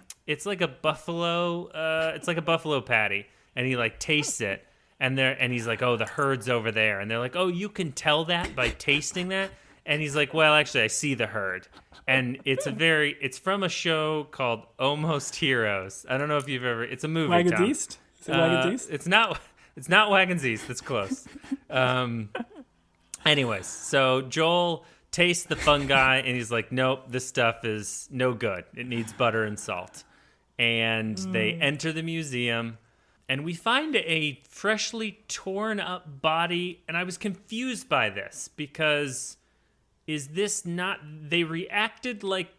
buffalo. It's like a buffalo patty, and he like tastes it. And he's like, oh, the herd's over there. And they're like, oh, you can tell that by tasting that? And he's like, well, actually, I see the herd. And it's from a show called Almost Heroes. I don't know if you've ever, it's a movie, Wagons Tom. East? Is it Wagons East? It's not Wagons East. That's close. Anyways, so Joel tastes the fungi, and he's like, nope, this stuff is no good. It needs butter and salt. And they enter the museum, and we find a freshly torn up body. And I was confused by this because is this not, they reacted like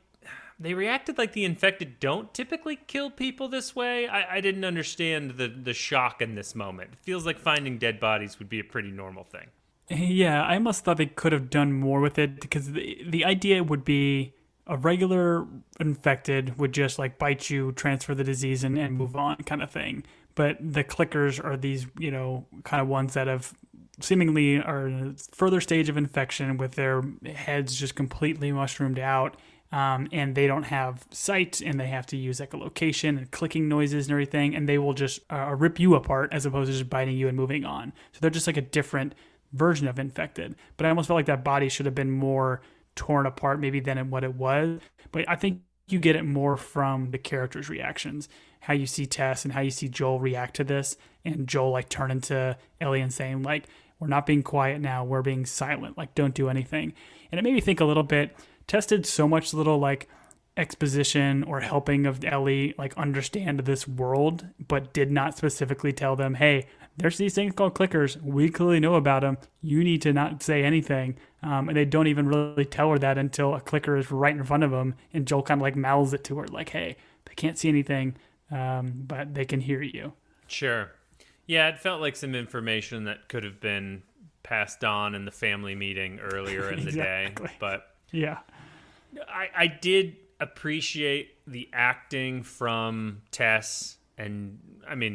the infected don't typically kill people this way. I didn't understand the shock in this moment. It feels like finding dead bodies would be a pretty normal thing. Yeah, I almost thought they could have done more with it because the idea would be a regular infected would just like bite you, transfer the disease, and move on kind of thing. But the clickers are these, kind of ones that have seemingly are in a further stage of infection with their heads just completely mushroomed out. And they don't have sight, and they have to use echolocation and clicking noises and everything, and they will just rip you apart as opposed to just biting you and moving on. So they're just like a different version of infected. But I almost felt like that body should have been more torn apart maybe than what it was. But I think you get it more from the characters' reactions, how you see Tess and how you see Joel react to this, and Joel like turn into Ellie and saying like, we're not being quiet now, we're being silent, like don't do anything. And it made me think a little bit, Tess did so much little like exposition or helping of Ellie like understand this world, but did not specifically tell them, hey, there's these things called clickers. We clearly know about them. You need to not say anything. And they don't even really tell her that until a clicker is right in front of them. And Joel kind of like mouths it to her like, hey, they can't see anything, but they can hear you. Sure. Yeah, it felt like some information that could have been passed on in the family meeting earlier in the day. But yeah, I did appreciate the acting from Tess and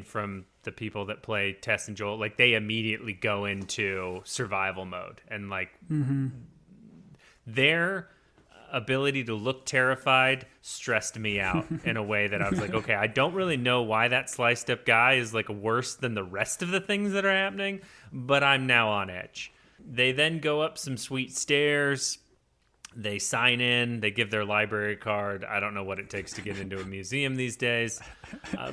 from the people that play Tess and Joel. Like they immediately go into survival mode, and like their ability to look terrified stressed me out in a way that I was like, okay, I don't really know why that sliced up guy is like worse than the rest of the things that are happening, but I'm now on edge. They then go up some sweet stairs. They sign in, they give their library card. I don't know what it takes to get into a museum these days.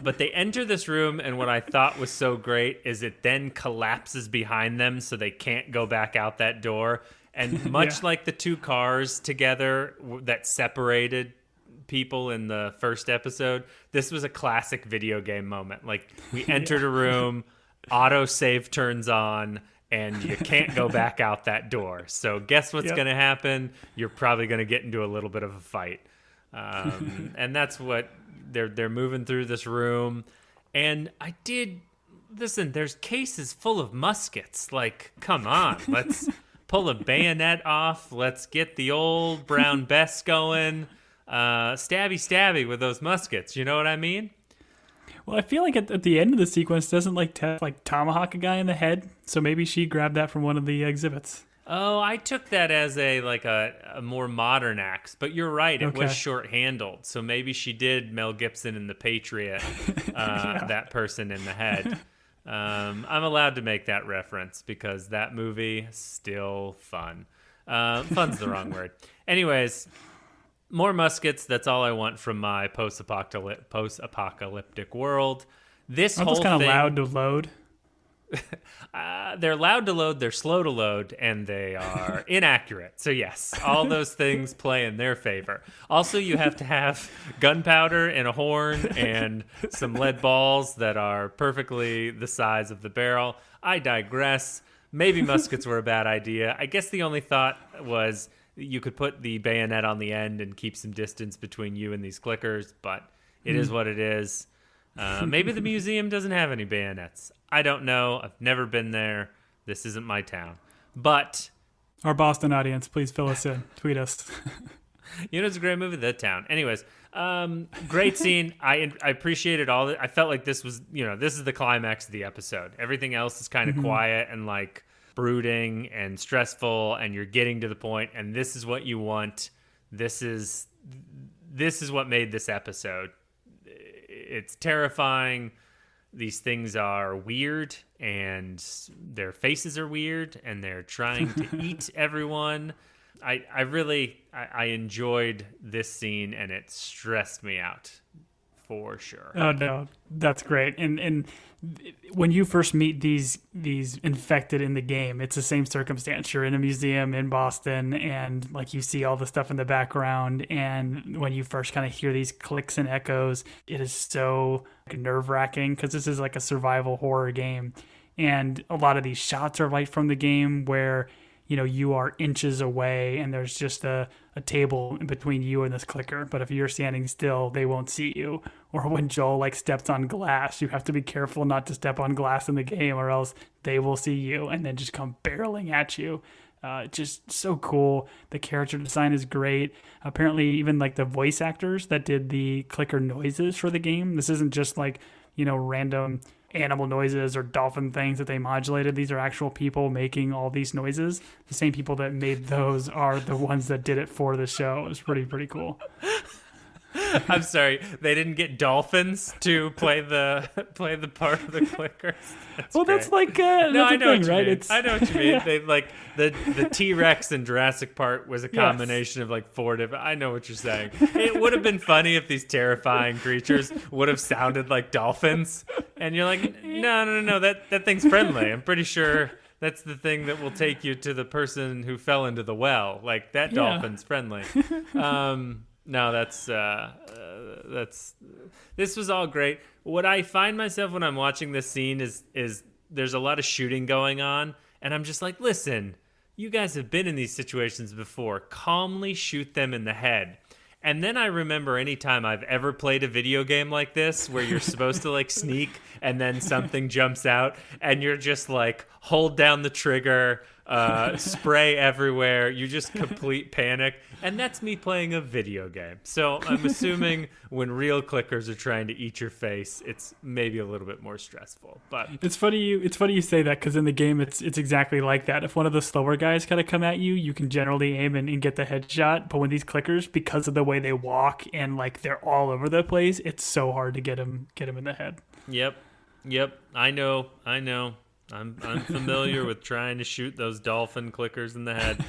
But they enter this room, and what I thought was so great is it then collapses behind them so they can't go back out that door. And much like the two cars together that separated people in the first episode, this was a classic video game moment. Like we entered a room, autosave turns on, and you can't go back out that door. So guess what's going to happen? You're probably going to get into a little bit of a fight. And that's what they're moving through this room. And I did, listen, there's cases full of muskets. Like, come on, let's pull a bayonet off. Let's get the old Brown Bess going. Stabby with those muskets. You know what I mean? Well, I feel like at the end of the sequence, doesn't like Tess like tomahawk a guy in the head? So maybe she grabbed that from one of the exhibits. Oh, I took that as a more modern axe, but you're right. It was short-handled, so maybe she did Mel Gibson in The Patriot, that person in the head. I'm allowed to make that reference because that movie still fun. Fun's the wrong word. Anyways. More muskets, that's all I want from my post-apocalyptic world. This whole thing... kind of loud to load? They're loud to load, they're slow to load, and they are inaccurate. So yes, all those things play in their favor. Also, you have to have gunpowder and a horn and some lead balls that are perfectly the size of the barrel. I digress. Maybe muskets were a bad idea. I guess the only thought was... you could put the bayonet on the end and keep some distance between you and these clickers, but it is what it is. Maybe the museum doesn't have any bayonets. I don't know. I've never been there. This isn't my town. But... our Boston audience, please fill us in. Tweet us. It's a great movie, The Town. Anyways, great scene. I appreciated all that. I felt like this was, this is the climax of the episode. Everything else is kind of quiet and like... brooding and stressful, and you're getting to the point, and this is what you want. This is what made this episode. It's terrifying. These things are weird, and their faces are weird, and they're trying to eat everyone. I enjoyed this scene, and it stressed me out. for sure. Oh no, that's great. And when you first meet these infected in the game, it's the same circumstance. You're in a museum in Boston, and like you see all the stuff in the background. And when you first kind of hear these clicks and echoes, it is so nerve-wracking because this is like a survival horror game, and a lot of these shots are right from the game where you are inches away and there's just a table in between you and this clicker. But if you're standing still, they won't see you. Or when Joel like steps on glass, you have to be careful not to step on glass in the game or else they will see you and then just come barreling at you. Just so cool. The character design is great. Apparently even like the voice actors that did the clicker noises for the game, this isn't just like, random animal noises or dolphin things that they modulated. These are actual people making all these noises. The same people that made those are the ones that did it for the show. It was pretty cool. I'm sorry, they didn't get dolphins to play the part of the clickers. That's like that's no, I a know thing, what you right? mean. I know what you mean. Yeah. They like the T-Rex in Jurassic Park was a combination of like 4 different. I know what you're saying. It would have been funny if these terrifying creatures would have sounded like dolphins, and you're like, no, that thing's friendly. I'm pretty sure that's the thing that will take you to the person who fell into the well. Like that dolphin's friendly. No, this was all great. What I find myself when I'm watching this scene is there's a lot of shooting going on, and I'm just like, listen, you guys have been in these situations before. Calmly shoot them in the head. And then I remember any time I've ever played a video game like this where you're supposed to like sneak and then something jumps out and you're just like hold down the trigger, spray everywhere. You just complete panic. And that's me playing a video game. So I'm assuming when real clickers are trying to eat your face, it's maybe a little bit more stressful. But it's funny you say that because in the game it's exactly like that. If one of the slower guys kind of come at you, you can generally aim and get the headshot. But when these clickers, because of the way they walk and like they're all over the place, it's so hard to get them in the head. Yep. I know. I'm familiar with trying to shoot those dolphin clickers in the head.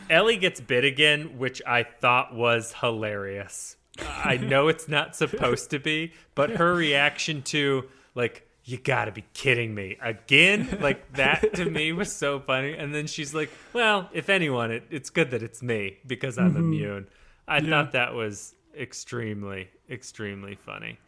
Ellie gets bit again, which I thought was hilarious. I know it's not supposed to be, but her reaction to, like, you gotta be kidding me. Again? Like, that to me was so funny. And then she's like, well, if anyone, it's good that it's me because I'm immune. I thought that was extremely, extremely funny.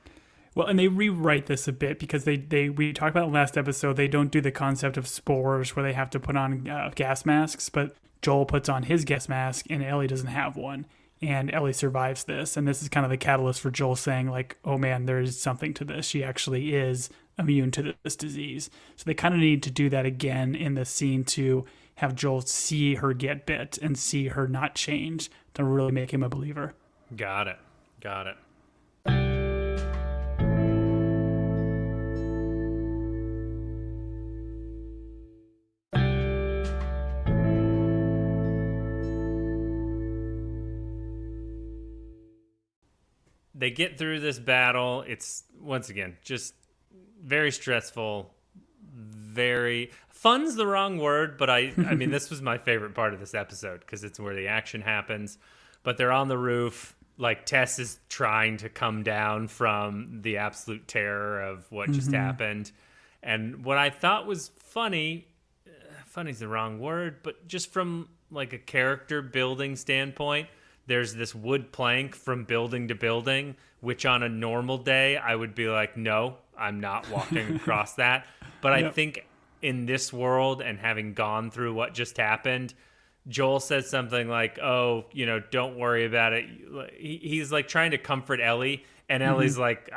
Well, and they rewrite this a bit because we talked about last episode, they don't do the concept of spores where they have to put on gas masks, but Joel puts on his gas mask and Ellie doesn't have one. And Ellie survives this. And this is kind of the catalyst for Joel saying like, oh man, there's something to this. She actually is immune to this disease. So they kind of need to do that again in the scene to have Joel see her get bit and see her not change to really make him a believer. Got it. They get through this battle. It's, once again, just very stressful. Very... Fun's the wrong word, but I mean, this was my favorite part of this episode because it's where the action happens. But they're on the roof. Like, Tess is trying to come down from the absolute terror of what just happened. And what I thought was funny's the wrong word, but just from, like, a character building standpoint, there's this wood plank from building to building, which on a normal day, I would be like, no, I'm not walking across that. But I think in this world and having gone through what just happened, Joel says something like, oh, don't worry about it. He's like trying to comfort Ellie, and Ellie's like,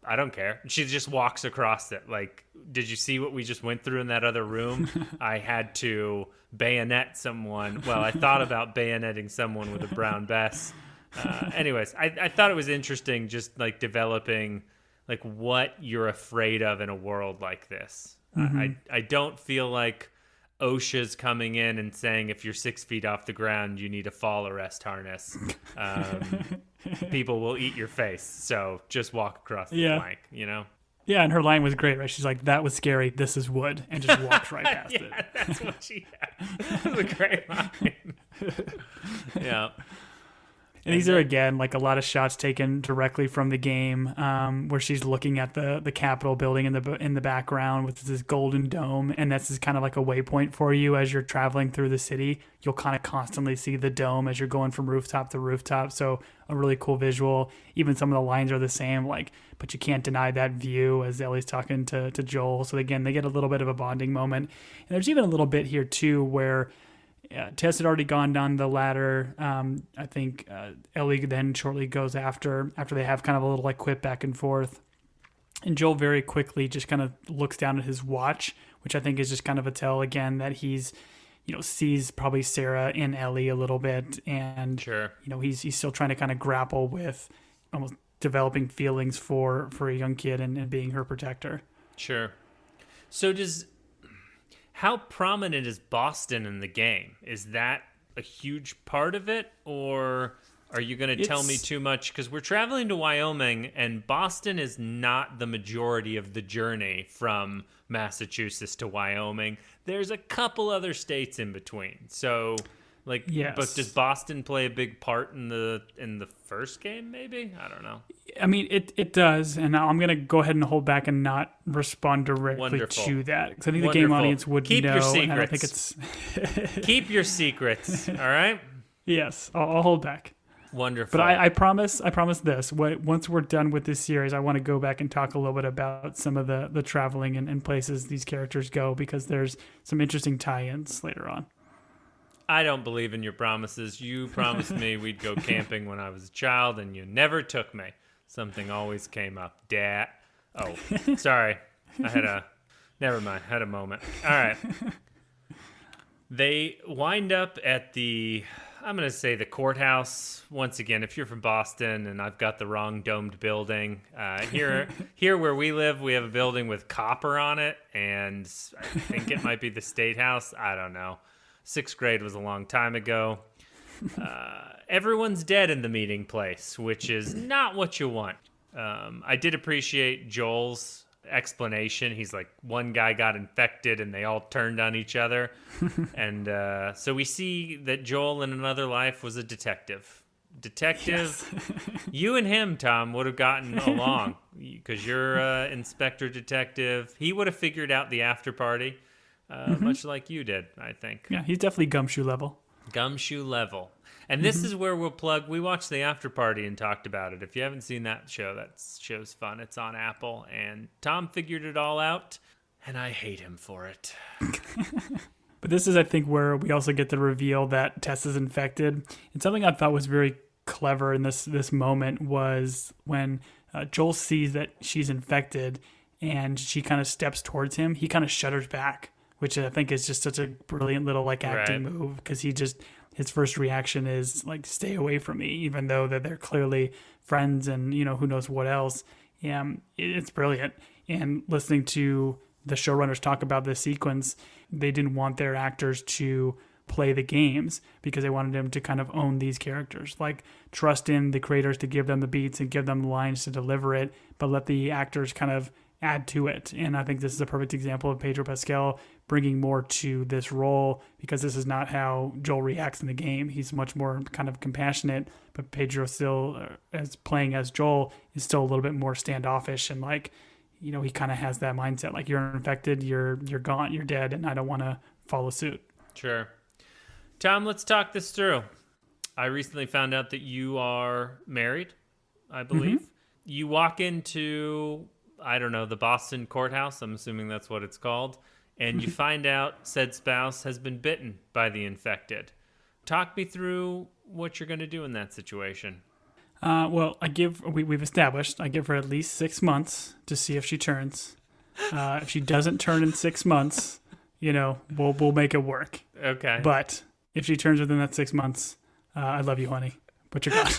I don't care. She just walks across it. Like, did you see what we just went through in that other room? I had to bayonet someone. Well, I thought about bayoneting someone with a brown vest. Anyways, I thought it was interesting just like developing like what you're afraid of in a world like this. I don't feel like OSHA's coming in and saying if you're 6 feet off the ground, you need a fall arrest harness. People will eat your face. So just walk across the plank, Yeah, and her line was great, right? She's like, that was scary, this is wood, and just walks right past it. That's what she had. That was a great line. Yeah. And these are, again, like a lot of shots taken directly from the game, where she's looking at the Capitol building in the background with this golden dome, and this is kind of like a waypoint for you as you're traveling through the city. You'll kind of constantly see the dome as you're going from rooftop to rooftop, so a really cool visual. Even some of the lines are the same, like, but you can't deny that view as Ellie's talking to Joel. So again, they get a little bit of a bonding moment. And there's even a little bit here too where Tess had already gone down the ladder. I think Ellie then shortly goes after they have kind of a little like quip back and forth. And Joel very quickly just kind of looks down at his watch, which I think is just kind of a tell again that he's, sees probably Sarah in Ellie a little bit. And, sure, he's still trying to kind of grapple with almost developing feelings for a young kid and being her protector. Sure. So how prominent is Boston in the game? Is that a huge part of it, or are you going to tell me too much? Because we're traveling to Wyoming, and Boston is not the majority of the journey from Massachusetts to Wyoming. There's a couple other states in between. So, yes. But does Boston play a big part in the first game? Maybe, I don't know. I mean, it does, and I'm going to go ahead and hold back and not respond directly Wonderful. to that, because I think the Wonderful. game audience would Keep know, your secrets. and I think it's... Keep your secrets, all right? Yes, I'll hold back. Wonderful. But I promise this. Once we're done with this series, I want to go back and talk a little bit about some of the traveling and places these characters go, because there's some interesting tie-ins later on. I don't believe in your promises. You promised me we'd go camping when I was a child, and you never took me. Something always came up. Dad. Oh, sorry. Never mind. I had a moment. All right. They wind up at I'm going to say the courthouse. Once again, if you're from Boston and I've got the wrong domed building, here where we live, we have a building with copper on it, and I think it might be the State House. I don't know. 6th grade was a long time ago. Everyone's dead in the meeting place, which is not what you want. I did appreciate Joel's explanation. He's like, one guy got infected and they all turned on each other. And so we see that Joel in another life was a detective. Yes. You and him, Tom, would have gotten along because you're Inspector Detective. He would have figured out the after party. Much like you did, I think. Yeah, he's definitely gumshoe level. Gumshoe level. And this is where we'll plug. We watched the after party and talked about it. If you haven't seen that show's fun. It's on Apple. And Tom figured it all out, and I hate him for it. But this is, I think, where we also get the reveal that Tess is infected. And something I thought was very clever in this moment was when Joel sees that she's infected and she kind of steps towards him, he kind of shudders back, which I think is just such a brilliant little acting move, because his first reaction is like, stay away from me, even though that they're clearly friends and who knows what else. It's brilliant. And listening to the showrunners talk about this sequence, they didn't want their actors to play the games because they wanted them to kind of own these characters, like trust in the creators to give them the beats and give them the lines to deliver it, but let the actors kind of add to it. And I think this is a perfect example of Pedro Pascal bringing more to this role, because this is not how Joel reacts in the game. He's much more kind of compassionate, but Pedro still, as playing as Joel, is still a little bit more standoffish and he kind of has that mindset, like, you're infected, you're gone, you're dead, and I don't want to follow suit. Sure. Tom, let's talk this through. I recently found out that you are married, I believe. Mm-hmm. You walk into, I don't know, the Boston courthouse, I'm assuming that's what it's called, and you find out said spouse has been bitten by the infected. Talk me through what you're going to do in that situation. Well, we've established I give her at least 6 months to see if she turns. If she doesn't turn in 6 months, we'll make it work. Okay. But if she turns within that 6 months, I love you, honey. But you're gone.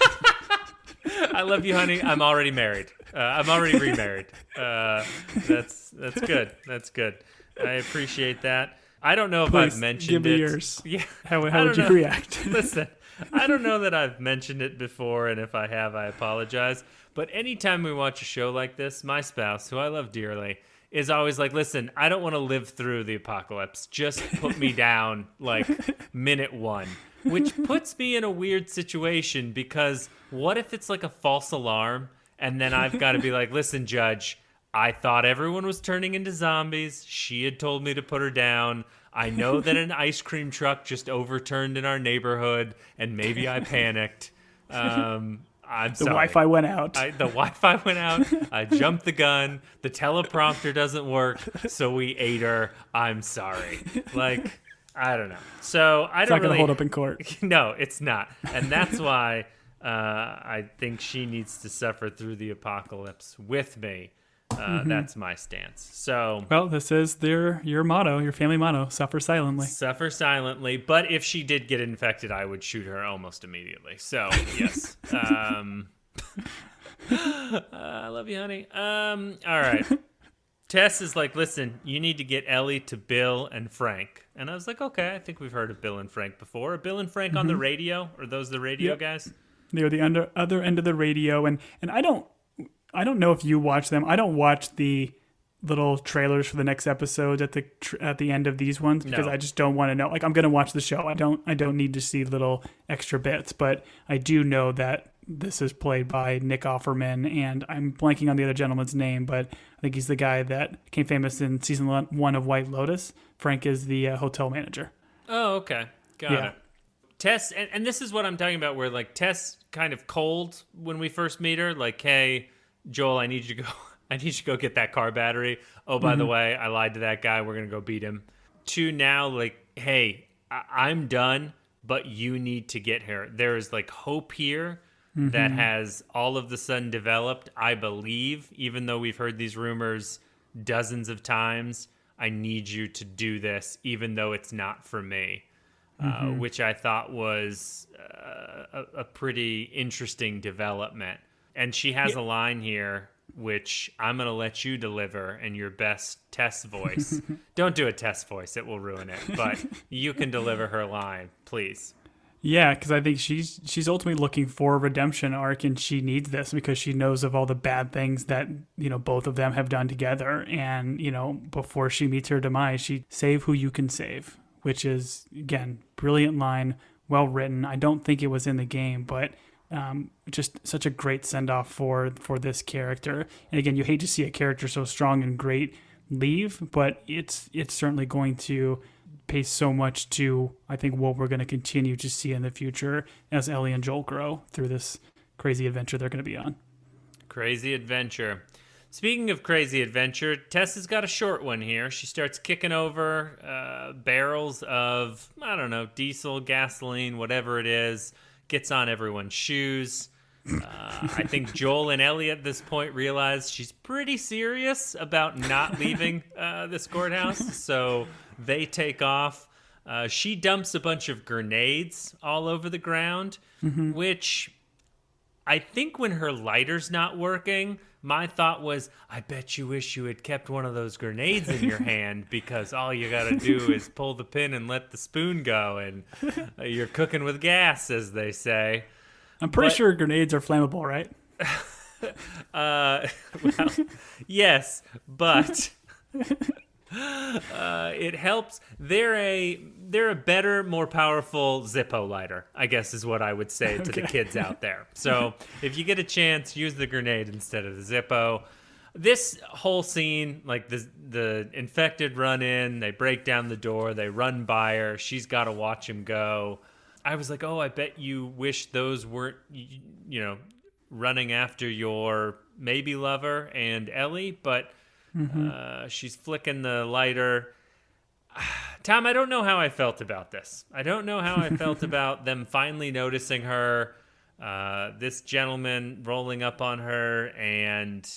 I love you, honey. I'm already married. I'm already remarried. That's good. That's good. I appreciate that. I don't know if I've mentioned give me it. Yours. Yeah. How would you react? Listen, I don't know that I've mentioned it before, and if I have, I apologize. But anytime we watch a show like this, my spouse, who I love dearly, is always like, listen, I don't want to live through the apocalypse. Just put me down like minute 1. which puts me in a weird situation because what if it's like a false alarm and then I've got to be like, listen, Judge, I thought everyone was turning into zombies. She had told me to put her down. I know that an ice cream truck just overturned in our neighborhood and maybe I panicked. I'm sorry. The Wi-Fi went out. The Wi-Fi went out. I jumped the gun. The teleprompter doesn't work, so we ate her. I'm sorry. Like, I don't know. So I It's don't not going really to hold up in court. No, it's not, and that's why I think she needs to suffer through the apocalypse with me. That's my stance. So, Well, this is your motto, your family motto: suffer silently. suffer silently. But if she did get infected, I would shoot her almost immediately. So yes. I love you, honey. All right. Tess is like, listen, you need to get Ellie to Bill and Frank. And I was like, okay, I think we've heard of Bill and Frank before. Are Bill and Frank on the radio? Are those the radio guys? They're the other end of the radio, and I don't know if you watch them. I don't watch the little trailers for the next episodes at the end of these ones because No. I just don't want to know. Like, I'm gonna watch the show. I don't need to see little extra bits, but I do know that this is played by Nick Offerman, and I'm blanking on the other gentleman's name, but I think he's the guy that became famous in season 1 of White Lotus. Frank is the hotel manager. Oh, okay. Got Yeah. it. Tess, and this is what I'm talking about, where like Tess kind of cold when we first meet her, like, hey, Joel, I need you to go get that car battery. Oh, by the way, I lied to that guy. We're going to go beat him. To now, like, hey, I'm done, but you need to get her. There is like hope here that has all of the sudden developed, I believe, even though we've heard these rumors dozens of times. I need you to do this, even though it's not for me. Which I thought was a pretty interesting development. And she has a line here, which I'm going to let you deliver in your best Tess voice. Don't do a Tess voice. It will ruin it. But you can deliver her line, please. Yeah, because I think she's ultimately looking for a redemption arc, and she needs this because she knows of all the bad things that, both of them have done together. And, before she meets her demise, she save who you can save, which is, again, brilliant line, well written. I don't think it was in the game, but just such a great send-off for this character. And again, you hate to see a character so strong and great leave, but it's certainly going to pay so much to, I think, what we're going to continue to see in the future as Ellie and Joel grow through this crazy adventure they're going to be on. Crazy adventure. Speaking of crazy adventure, Tess has got a short one here. She starts kicking over barrels of, I don't know, diesel, gasoline, whatever it is, gets on everyone's shoes. I think Joel and Ellie at this point realize she's pretty serious about not leaving this courthouse, so they take off. She dumps a bunch of grenades all over the ground, which I think when her lighter's not working, my thought was, I bet you wish you had kept one of those grenades in your hand because all you got to do is pull the pin and let the spoon go, and you're cooking with gas, as they say. I'm pretty sure grenades are flammable, right? Well, yes, but it helps. They're a better, more powerful Zippo lighter, I guess is what I would say to the kids out there. So if you get a chance, use the grenade instead of the Zippo. This whole scene, like the infected run in, they break down the door, they run by her, she's got to watch him go. I was like, oh, I bet you wish those weren't, running after your maybe lover and Ellie, but she's flicking the lighter. Tom, I don't know how I felt about this. I don't know how I felt about them finally noticing her, this gentleman rolling up on her and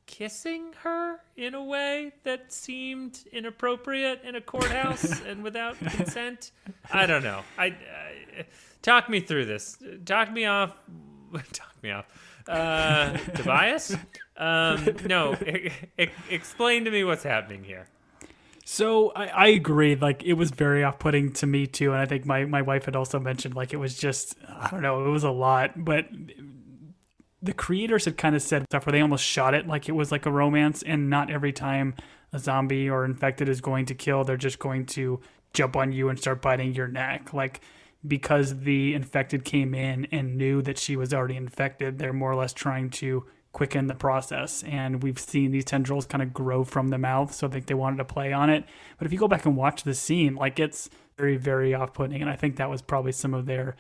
kissing her in a way that seemed inappropriate in a courthouse and without consent. I don't know. Talk me through this. Talk me off. Tobias? No. Explain to me what's happening here. So I agree. Like, it was very off-putting to me too, and I think my wife had also mentioned, like, it was just, I don't know, it was a lot. But the creators had kind of said stuff where they almost shot it like it was like a romance, and not every time a zombie or infected is going to kill, they're just going to jump on you and start biting your neck. Like, because the infected came in and knew that she was already infected, they're more or less trying to quicken the process. And we've seen these tendrils kind of grow from the mouth, so I think they wanted to play on it. But if you go back and watch the scene, like, it's very, very off-putting, and I think that was probably some of their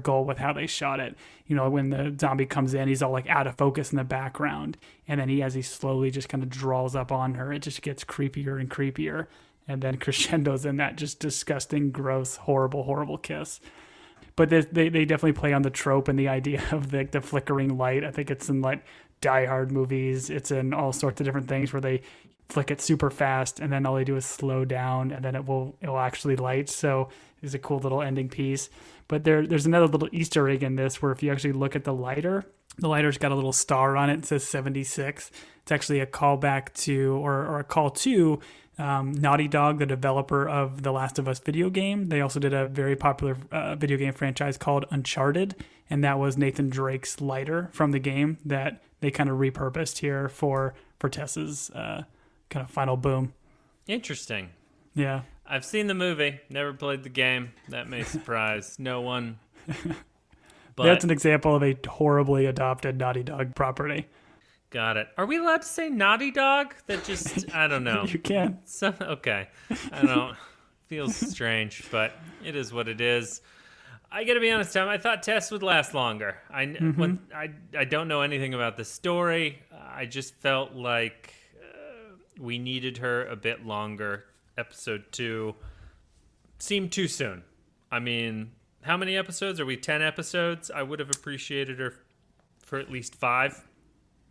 goal with how they shot it. You know, when the zombie comes in, he's all like out of focus in the background, and then as he slowly just kind of draws up on her, it just gets creepier and creepier, and then crescendos in that just disgusting, gross, horrible, horrible kiss. But they definitely play on the trope and the idea of the flickering light. I think it's in like Die Hard movies. It's in all sorts of different things where they flick it super fast, and then all they do is slow down, and then it will actually light. So it's a cool little ending piece. But there's another little Easter egg in this where if you actually look at the lighter's got a little star on it. It says 76. It's actually a callback to or a call to Naughty Dog, the developer of the Last of Us video game. They also did a very popular video game franchise called Uncharted, and that was Nathan Drake's lighter from the game that they kind of repurposed here for Tessa's kind of final boom. Interesting. Yeah. I've seen the movie, never played the game. That may surprise no one. But that's an example of a horribly adopted Naughty Dog property. Got it. Are we allowed to say Naughty Dog? That just, I don't know. You can. Okay. I don't. Feels strange, but it is what it is. I got to be honest, Tom. I thought Tess would last longer. I don't know anything about the story. I just felt like we needed her a bit longer. Episode 2 seemed too soon. I mean, how many episodes? Are we 10 episodes? I would have appreciated her for at least 5.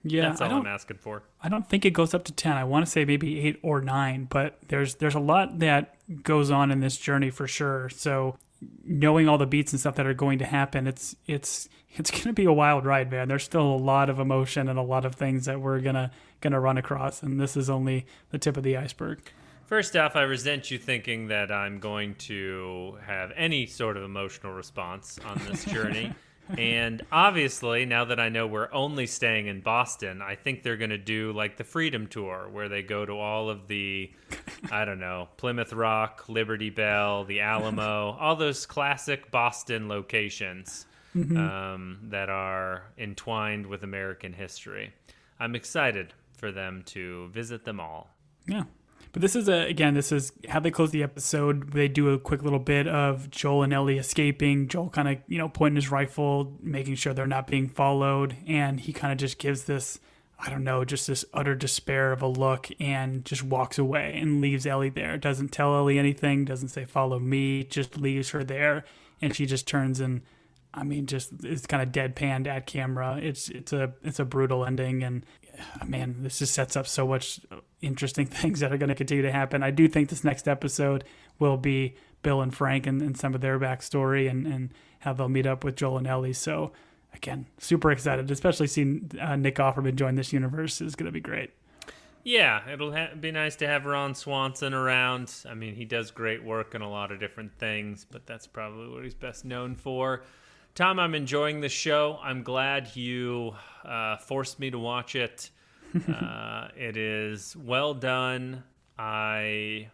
Yeah, that's all I'm asking for. I don't think it goes up to 10. I want to say maybe 8 or 9, but there's a lot that goes on in this journey for sure. So knowing all the beats and stuff that are going to happen, it's going to be a wild ride, man. There's still a lot of emotion and a lot of things that we're gonna run across, and this is only the tip of the iceberg. First off, I resent you thinking that I'm going to have any sort of emotional response on this journey. And obviously, now that I know we're only staying in Boston, I think they're going to do like the Freedom Tour, where they go to all of the, I don't know, Plymouth Rock, Liberty Bell, the Alamo, all those classic Boston locations that are entwined with American history. I'm excited for them to visit them all. Yeah. But this is how they close the episode. They do a quick little bit of Joel and Ellie escaping. Joel kind of, pointing his rifle, making sure they're not being followed. And he kind of just gives this, I don't know, just this utter despair of a look and just walks away and leaves Ellie there. Doesn't tell Ellie anything, doesn't say follow me, just leaves her there. And she just turns and, just it's kind of deadpanned at camera. It's a brutal ending, and man, this just sets up so much interesting things that are going to continue to happen. I do think this next episode will be Bill and Frank and some of their backstory and how they'll meet up with Joel and Ellie. So again, super excited, especially seeing Nick Offerman join this universe is going to be great. Yeah, it'll be nice to have Ron Swanson around. I mean, he does great work in a lot of different things, but that's probably what he's best known for. Tom, I'm enjoying the show. I'm glad you forced me to watch it. It is well done. I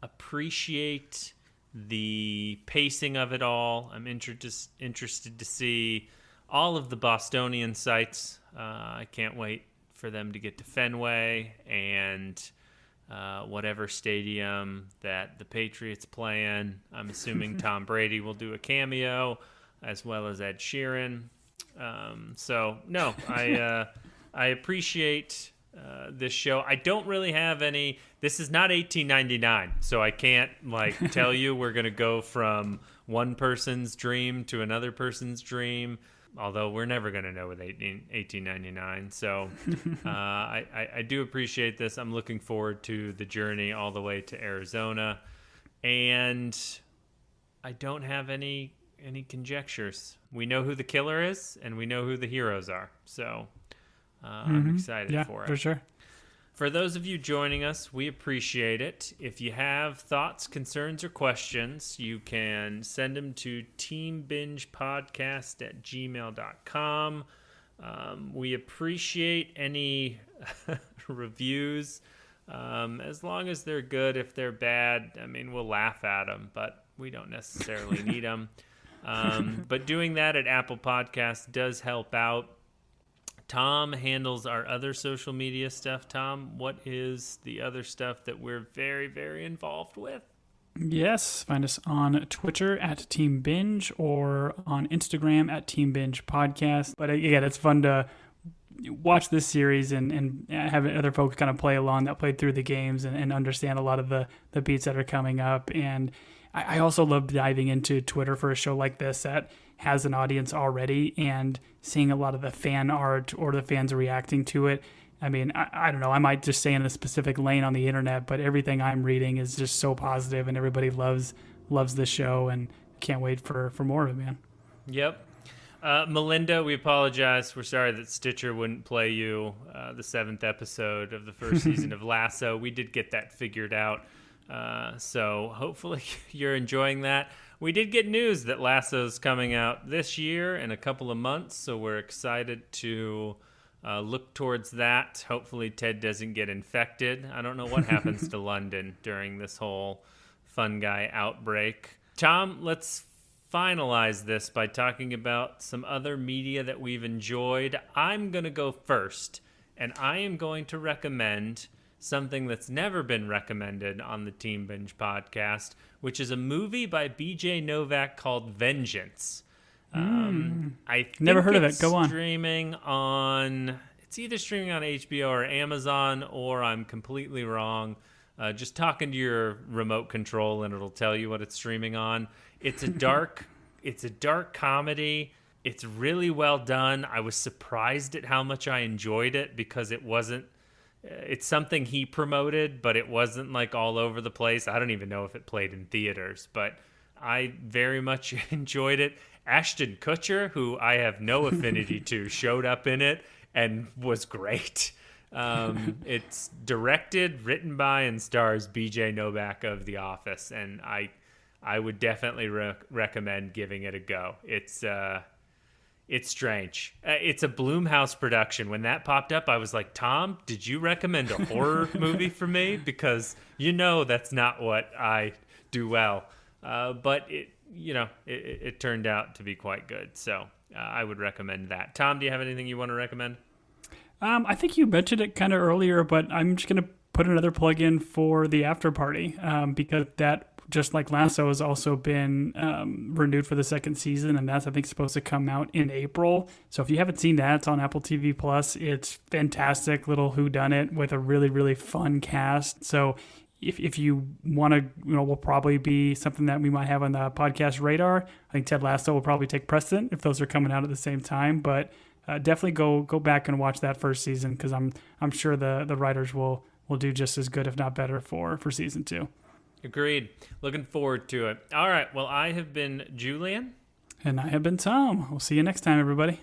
appreciate the pacing of it all. I'm interested to see all of the Bostonian sites. I can't wait for them to get to Fenway and whatever stadium that the Patriots play in. I'm assuming Tom Brady will do a cameo, as well as Ed Sheeran. I appreciate this show. I don't really have any. This is not 1899, so I can't tell you we're going to go from one person's dream to another person's dream, although we're never going to know with 1899. So I do appreciate this. I'm looking forward to the journey all the way to Arizona, and I don't have any conjectures. We know who the killer is, and we know who the heroes are. So I'm excited for it. For sure. For those of you joining us, we appreciate it. If you have thoughts, concerns, or questions, you can send them to teambingepodcast@gmail.com. We appreciate any reviews, as long as they're good. If they're bad, we'll laugh at them. But we don't necessarily need them. But doing that at Apple Podcasts does help out. Tom handles our other social media stuff. Tom, what is the other stuff that we're very, very involved with? Yes, find us on Twitter at Team Binge or on Instagram at Team Binge Podcast. But again, it's fun to watch this series and have other folks kind of play along that played through the games and understand a lot of the beats that are coming up. And I also love diving into Twitter for a show like this that has an audience already and seeing a lot of the fan art or the fans reacting to it. I mean, I don't know, I might just stay in a specific lane on the internet, but everything I'm reading is just so positive and everybody loves the show and can't wait for more of it, man. Yep. Melinda, we apologize. We're sorry that Stitcher wouldn't play you the 7th episode of the first season of Lasso. We did get that figured out. So hopefully you're enjoying that. We did get news that Lasso's coming out this year in a couple of months, so we're excited to look towards that. Hopefully Ted doesn't get infected. I don't know what happens to London during this whole fun guy outbreak. Tom, let's finalize this by talking about some other media that we've enjoyed. I'm going to go first, and I am going to recommend something that's never been recommended on the Team Binge podcast, which is a movie by B.J. Novak called Vengeance. I think Never heard of it. Go on. It's either streaming on HBO or Amazon, or I'm completely wrong. Just talking to your remote control and it'll tell you what it's streaming on. It's a dark comedy. It's really well done. I was surprised at how much I enjoyed it because it's something he promoted, but it wasn't like all over the place. I don't even know if it played in theaters, but I very much enjoyed it. Ashton Kutcher, who I have no affinity to, showed up in it and was great. It's directed, written by, and stars B.J. Novak of The Office, and I would definitely recommend giving it a go. It's strange. It's a Blumhouse production. When that popped up, I was like, Tom, did you recommend a horror movie for me? Because that's not what I do well. But it turned out to be quite good. So I would recommend that. Tom, do you have anything you want to recommend? I think you mentioned it kind of earlier, but I'm just going to put another plug in for The After Party because that, just like Lasso, has also been renewed for the second season, and that's, I think, supposed to come out in April. So if you haven't seen that, it's on Apple TV+. It's fantastic little whodunit with a really, really fun cast. So if you want to, will probably be something that we might have on the podcast radar. I think Ted Lasso will probably take precedent if those are coming out at the same time, but definitely go back and watch that first season because I'm sure the writers will do just as good, if not better, for season 2. Agreed. Looking forward to it. All right. Well, I have been Julian. And I have been Tom. We'll see you next time, everybody.